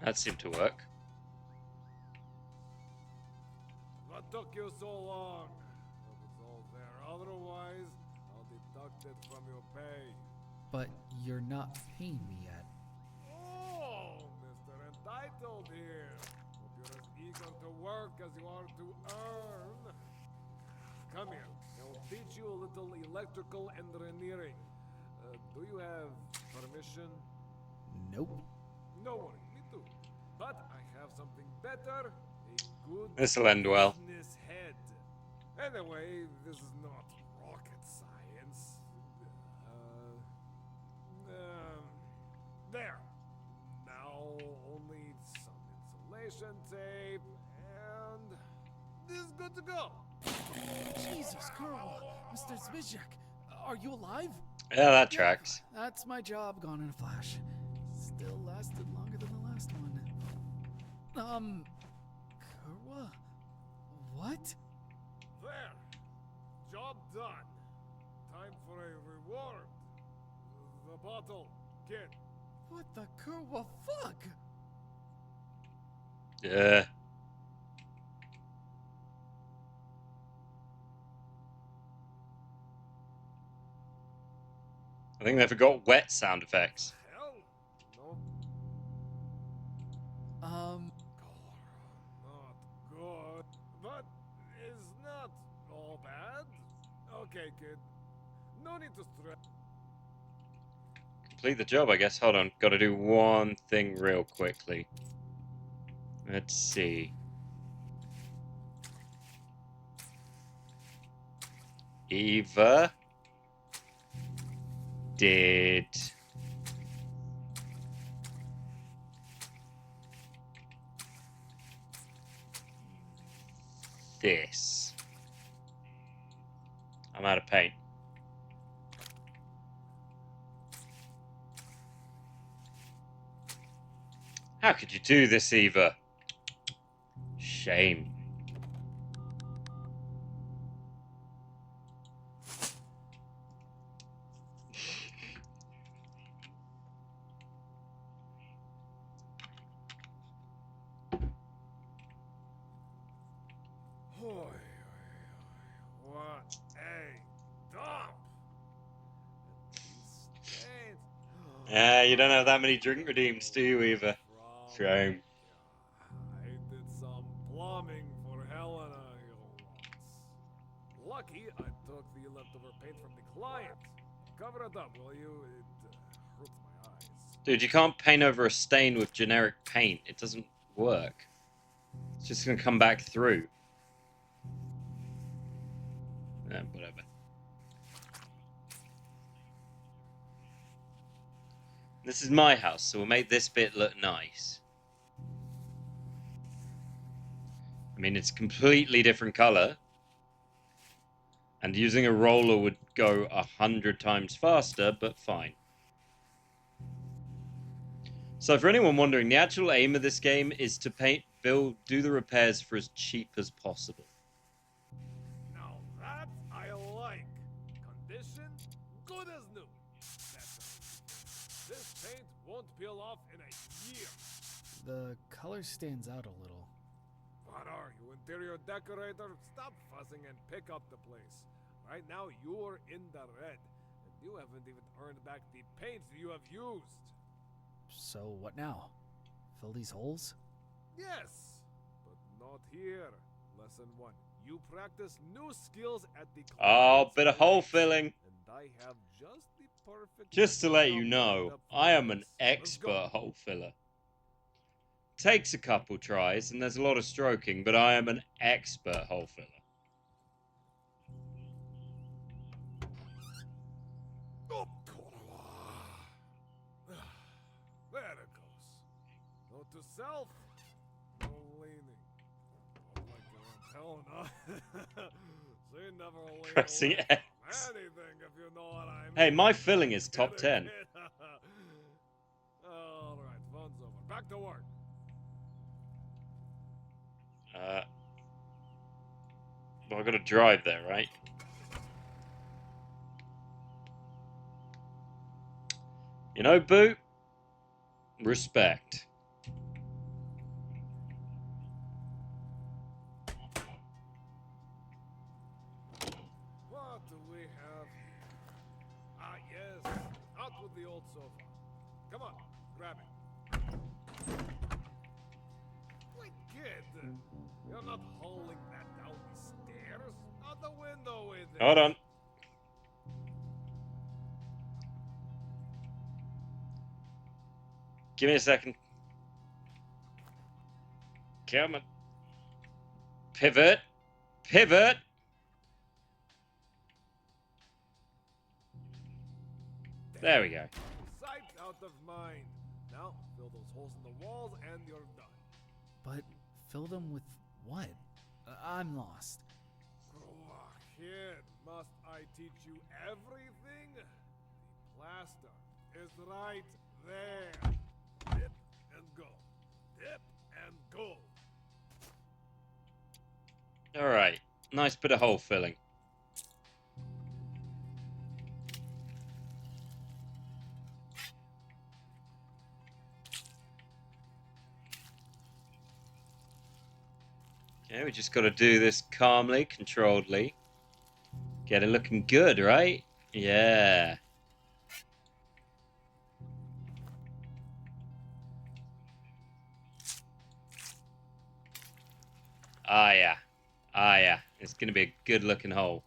That seemed to work. What took you so long? It was all there. Otherwise, I'll deduct it from your pay. But you're not paying me yet. Oh, Mr. Entitled here. Hope you're as eager to work as you are to earn. Come here. I'll teach you a little electrical engineering. Do you have permission? Nope. No worry, me too. But I have something better. A good This'll end well. business head. Anyway, this is not rocket science. There. Now only some insulation tape, and this is good to go. Jesus, girl. Mr. Zbyszek, are you alive? Yeah, that tracks. Yeah, that's my job gone in a flash. Still lasted longer than the last one. Kurwa? What? There. Job done. Time for a reward. The bottle, kid. What the Kurwa fuck? Yeah. I think they forgot wet sound effects. Hell, no. Not good, but it's not all bad. Okay, kid. No need to stress. Complete the job, I guess. Hold on. Got to do one thing real quickly. Let's see. Eva did this. I'm out of paint. How could you do this, Eva? Shame. What a dump! These stains. You don't have that many drink redeems, do you, Eva? Shame. I did some plumbing for Helena once. Lucky I took the leftover paint from the client. Cover it up, will you? It hurts my eyes. Dude, you can't paint over a stain with generic paint. It doesn't work. It's just gonna come back through. Whatever. This is my house, so we'll make this bit look nice. I mean, it's a completely different color. And using a roller would go 100 times faster, but fine. So for anyone wondering, the actual aim of this game is to do the repairs for as cheap as possible. Now that I like. Condition, good as new. This paint won't peel off in a year. The color stands out a little. What are you, interior decorator? Stop fussing and pick up the place. Right now you're in the red, and you haven't even earned back the paints you have used. So what now? Fill these holes? Yes, but not here. Lesson 1. You practice new skills at the Oh, bit of hole filling. And I have just the perfect... Just to let you know, I am an expert hole filler. Takes a couple tries, and there's a lot of stroking, but I am an expert hole filler. There it goes. Note to self, no leaning. Oh, like Helena. She never leaned Pressing away X. from anything, if you know what I mean. Hey, my filling is top 10. All right, phone's over. Back to work. Well, I've got to drive there, right? You know, Boo? Respect. What do we have here? Ah, yes. Out with the old sofa. Come on, grab it. Wait, kid. You're not hauling that down the stairs. Out the window with it. Hold on. Give me a second. Come on. Pivot. Pivot. There we go. Sight out of mind. Now, fill those holes in the walls and you're done. But fill them with what? I'm lost. Oh, kid, must I teach you everything? The plaster is right there. Dip and go. Dip and go. Alright. Nice bit of hole filling. Okay, we just got to do this calmly, controlledly. Get it looking good, right? Yeah. Ah, yeah. Ah, yeah. It's going to be a good looking hole.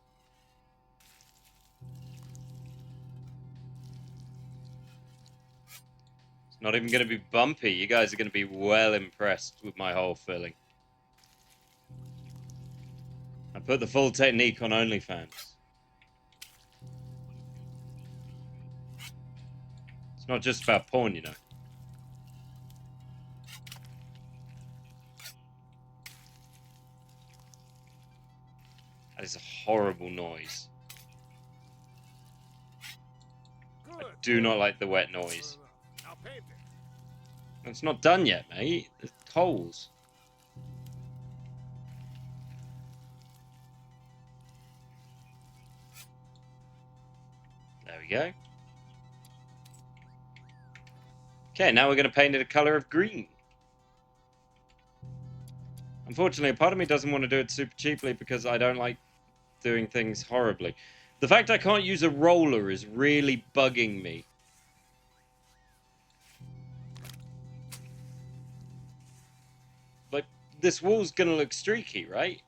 It's not even going to be bumpy. You guys are going to be well impressed with my hole filling. I put the full technique on OnlyFans. It's not just about porn, you know. That is a horrible noise. I Good. do not like the wet noise. Now paint it. It's not done yet, mate. There's holes. There we go. Okay, now we're going to paint it a color of green. Unfortunately, a part of me doesn't want to do it super cheaply because I don't like doing things horribly. The fact I can't use a roller is really bugging me. Like, this wall's going to look streaky, right?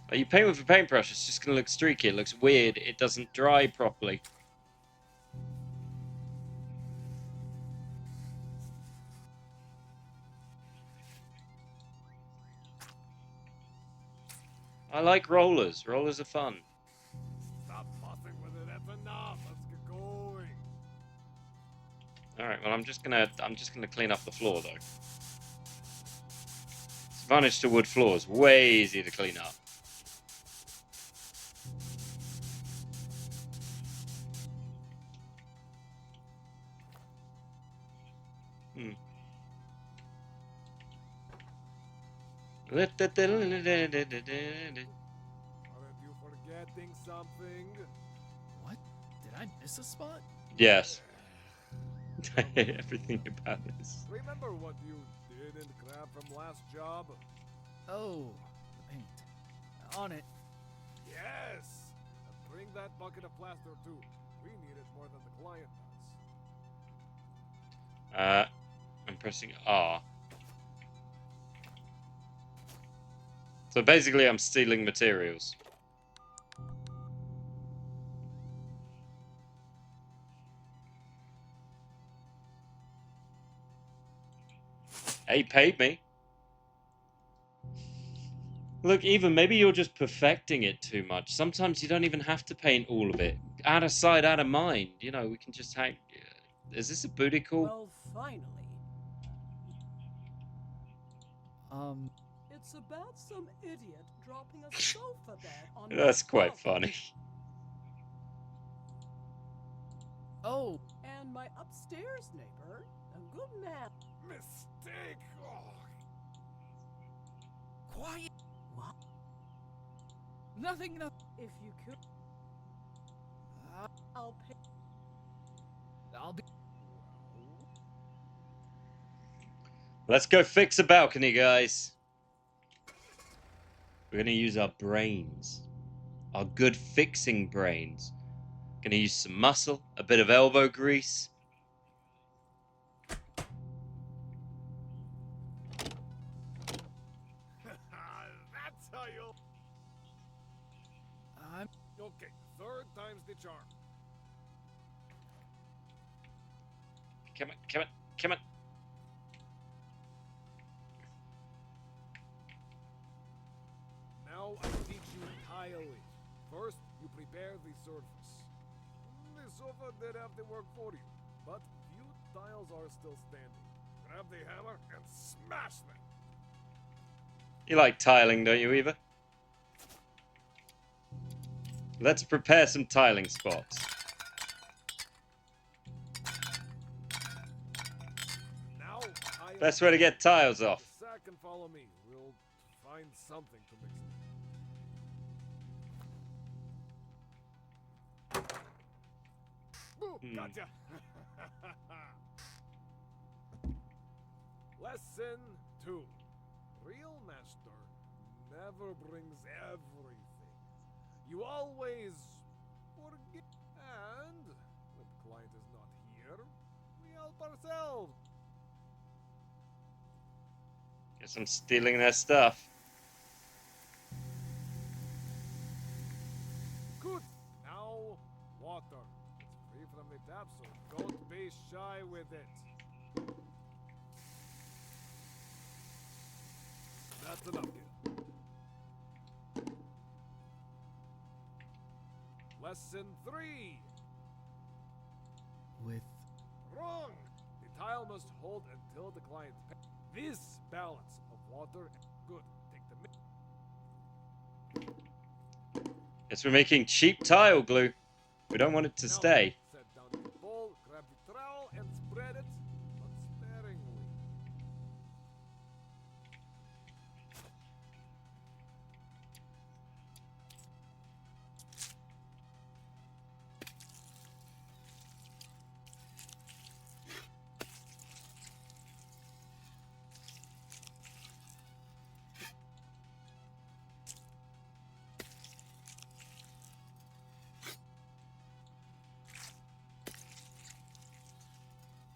Like, you paint with a paintbrush, it's just going to look streaky. It looks weird. It doesn't dry properly. I like rollers. Rollers are fun. Stop fussing with it. That's enough. Let's get going. All right. Well, I'm just gonna clean up the floor though. Advantage to wood floors. Way easier to clean up. Aren't you forgetting something? What? Did I miss a spot? Yes. Everything about this. Remember what you didn't grab from last job? Oh, the paint. On it. Yes! And bring that bucket of plaster too. We need it more than the client does. I'm pressing R. So basically, I'm stealing materials. He paid me. Look, even maybe you're just perfecting it too much. Sometimes you don't even have to paint all of it. Out of sight, out of mind. You know, we can just hang. Is this a booty call? Well, finally. It's about some idiot dropping a sofa bed on That's my quite balcony. funny. Oh. And my upstairs neighbor, a good man. Mistake! Oh. Quiet. What? Nothing. If you could, I'll pay. I'll be. Let's go fix a balcony, guys. We're going to use our brains. Our good fixing brains. Going to use some muscle, a bit of elbow grease. That's how you'll... Okay, third time's the charm. Come on, come on, come on. Now I teach you tiling. First, you prepare the surface. The sofa did have to work for you, but few tiles are still standing. Grab the hammer and smash them. You like tiling, don't you, Eva? Let's prepare some tiling spots. Now, Best way to get tiles off. Sack and follow me. We'll find something to mix it. Boom! Gotcha! Lesson 2. Real master never brings everything. You always forget. And when the client is not here, we help ourselves. Guess I'm stealing their stuff. Good. Now, water. It's free from the tap, so don't be shy with it. That's enough, kid. Lesson 3. With Wrong. The tile must hold until the client pays. This balance of water. Good. Take the Guess we're making cheap tile glue. We don't want it to stay. Set down the bowl, grab the trowel, and spread it, but sparingly.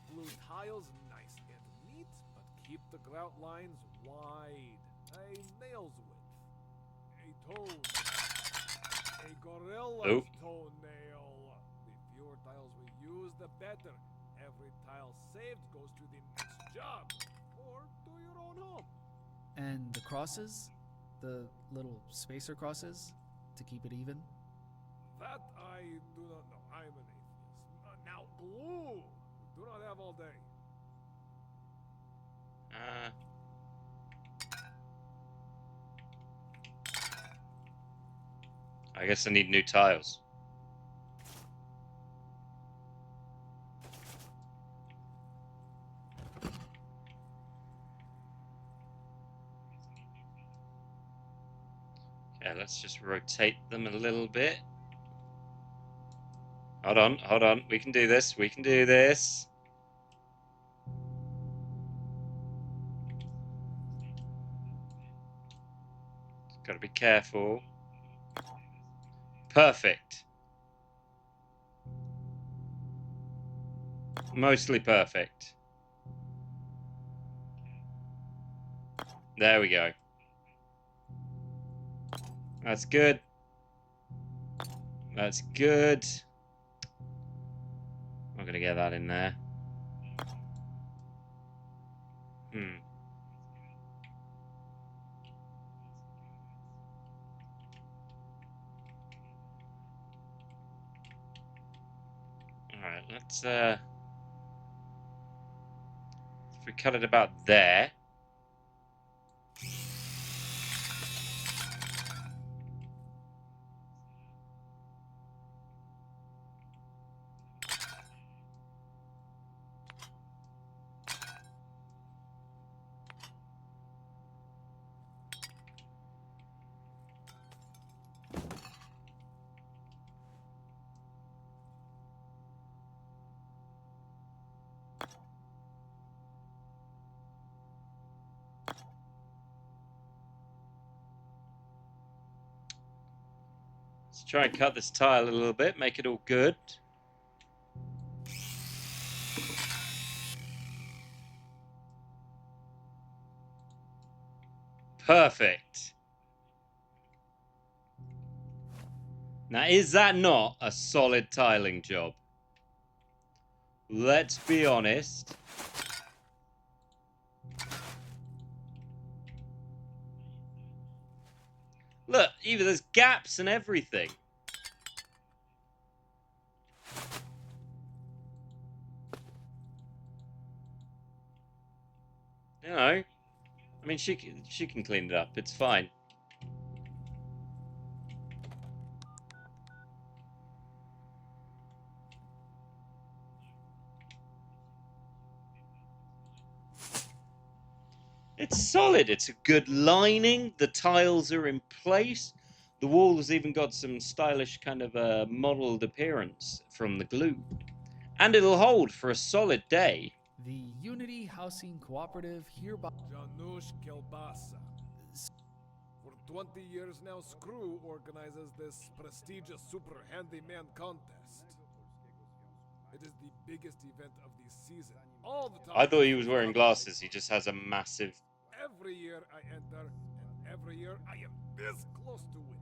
Glue tiles nice and neat, but keep the grout lines wide. A nail's width. A toe. A gorilla's Oh. toenail. The fewer tiles we use, the better. Every tile saved goes to the next job. Or to your own home. and the crosses, the little spacer crosses, to keep it even. That I do not know. I'm an atheist. Now, glue! We do not have all day. I guess I need new tiles. Okay, let's just rotate them a little bit. Hold on, hold on. We can do this. We can do this. Got to be careful. Perfect. Mostly perfect. There we go. That's good. That's good. I'm not gonna get that in there. Alright, let's if we cut it about there. Let's try and cut this tile a little bit, make it all good. Perfect. Now, is that not a solid tiling job? Let's be honest. Look, even there's gaps and everything. You know, I mean, she can clean it up. It's fine. It's solid. It's a good lining. The tiles are in place. The wall's even got some stylish kind of modelled appearance from the glue. And it'll hold for a solid day. The Unity Housing Cooperative hereby... Janusz Kielbasa. For 20 years now, Screw organizes this prestigious Super Handyman contest. It is the biggest event of the season. All the time. I thought he was wearing glasses. He just has a massive... Every year I enter, and every year I am this close to winning.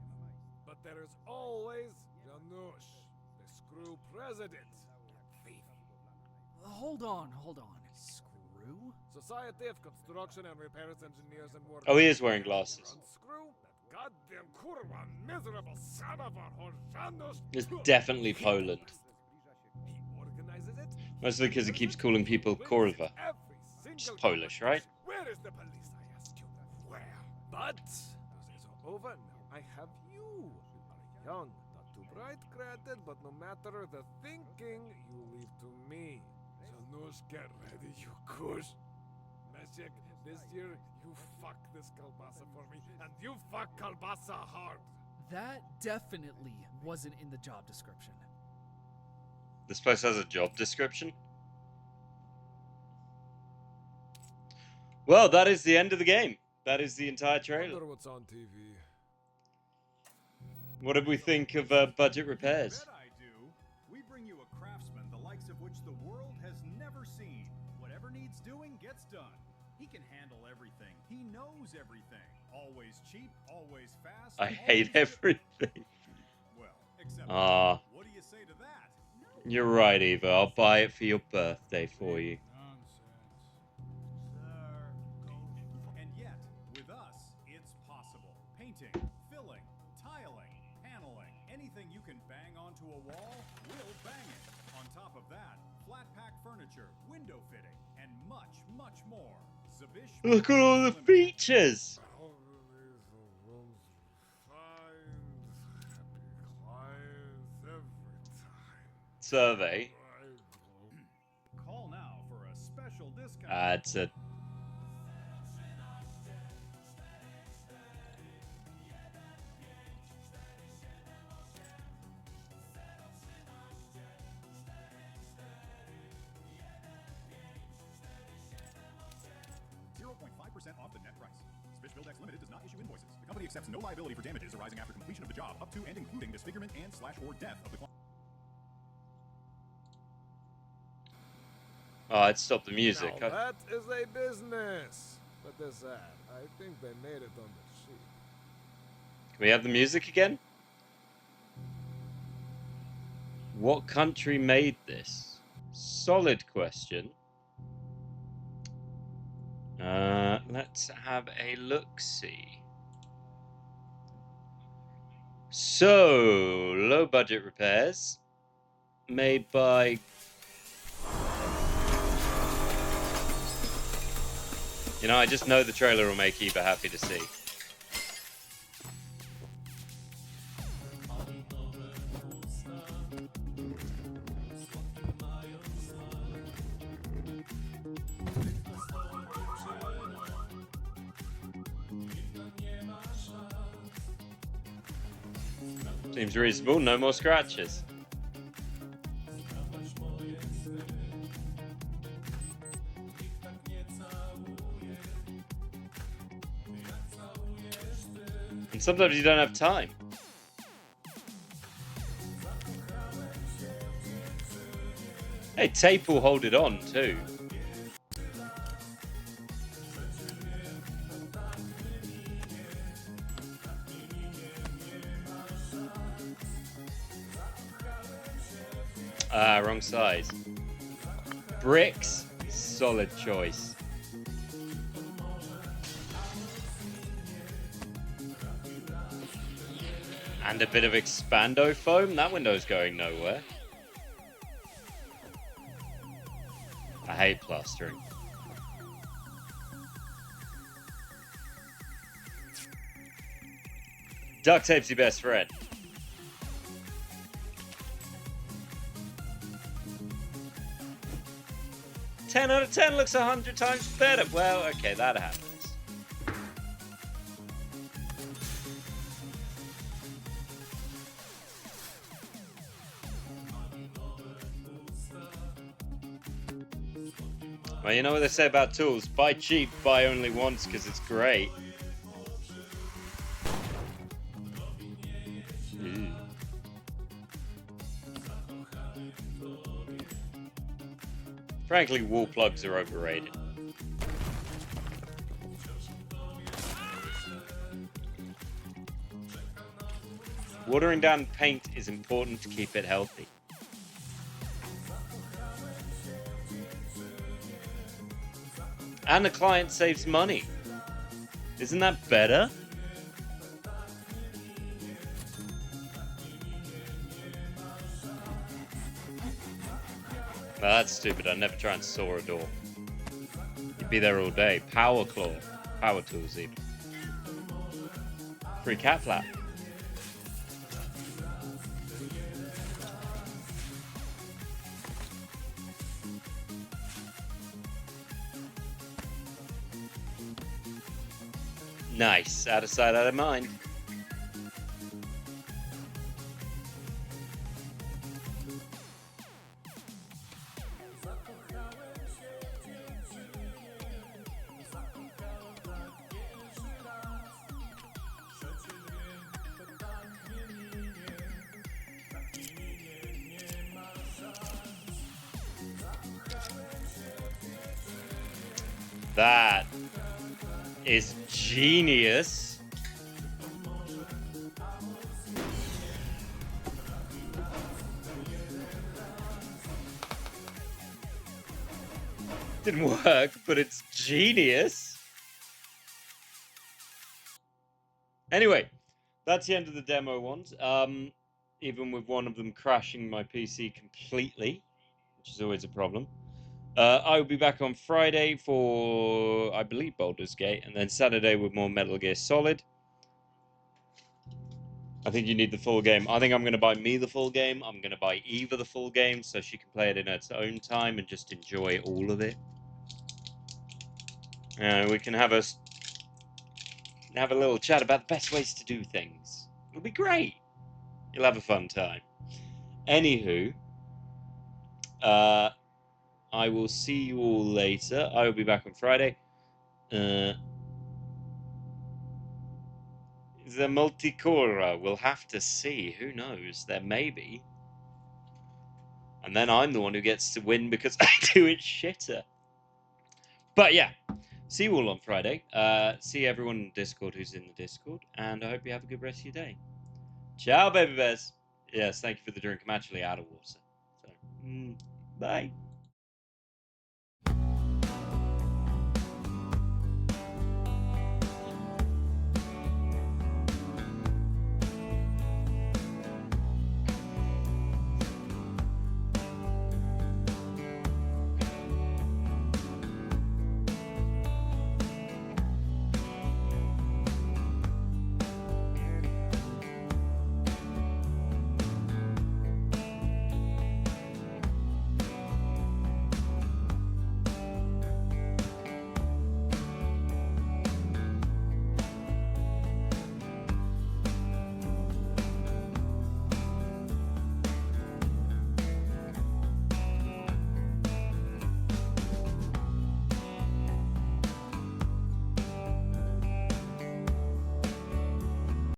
But there is always Janusz, the Screw president. Thief. Hold on. Screw? unscrew? Society of Construction and Repairs Engineers and Workers. Oh, he is wearing glasses. Unscrew that goddamn kurwa miserable son of a horrendous. It's definitely Poland. He organizes it. Mostly because he keeps calling people Kurwa. Which is Polish, right? Where is the police, I ask you? Where? But those days are over now. I have you. You are young, not too bright, granted, but no matter the thinking, you leave to me. So Nush, get ready, you kush. Meshek, this year you fuck this kalbasa for me, and you fuck kalbasa hard. That definitely wasn't in the job description. This place has a job description. Well, that is the end of the game. That is the entire trailer. Wonder what's on TV. What did we think of budget repairs? Bet I do. We bring you a craftsman the likes of which the world has never seen. Whatever needs doing gets done. He can handle everything. He knows everything. Always cheap, always fast. I hate everything. Well, except Ah. what do you say to that? You're right, Eva. I'll buy it for your birthday for you. And yet, with us, it's possible. Painting, filling, tiling, paneling, anything you can bang onto a wall, we'll bang it. On top of that, flat pack furniture, window fitting, and much, much more. Zabish. Look at all the features. Survey. Call now for a special discount. It's a... Off the net price. Spish Buildex Limited does not issue invoices. The company accepts no liability for damages arising after completion of the job, up to and including disfigurement and/or death of the client. Oh, I'd stop the music. Now that is a business. But they're sad. I think they made it on the sheet. Can we have the music again? What country made this? Solid question. Let's have a look-see. So, low budget repairs made by... You know, I just know the trailer will make Eva happy to see. Seems reasonable, no more scratches. And sometimes you don't have time. Hey, tape will hold it on too. Ah, wrong size. Bricks, solid choice. And a bit of expando foam. That window's going nowhere. I hate plastering. Duct tape's your best friend. 10 out of 10 looks 100 times better. Well, okay, that happens. Well, you know what they say about tools? Buy cheap, buy only once, because it's great. Ooh. Frankly, wall plugs are overrated. Watering down paint is important to keep it healthy. And the client saves money. Isn't that better? No, that's stupid. I'd never try and saw a door. You'd be there all day. Power claw. Power tools even. Free cat flap. Nice. Out of sight, out of mind. That is genius. Didn't work, but it's genius. Anyway, that's the end of the demo ones. Even with one of them crashing my PC completely, which is always a problem. I will be back on Friday for, I believe, Baldur's Gate, and then Saturday with more Metal Gear Solid. I think you need the full game. I think I'm going to buy me the full game. I'm going to buy Eva the full game so she can play it in its own time and just enjoy all of it. We can have a little chat about the best ways to do things. It'll be great. You'll have a fun time. Anywho, I will see you all later. I will be back on Friday. The Multicore, we'll have to see. Who knows? There may be. And then I'm the one who gets to win because I do it shitter. But yeah, see you all on Friday. See everyone in Discord who's in the Discord. And I hope you have a good rest of your day. Ciao, baby bears. Yes, thank you for the drink. I'm actually out of water. So, bye.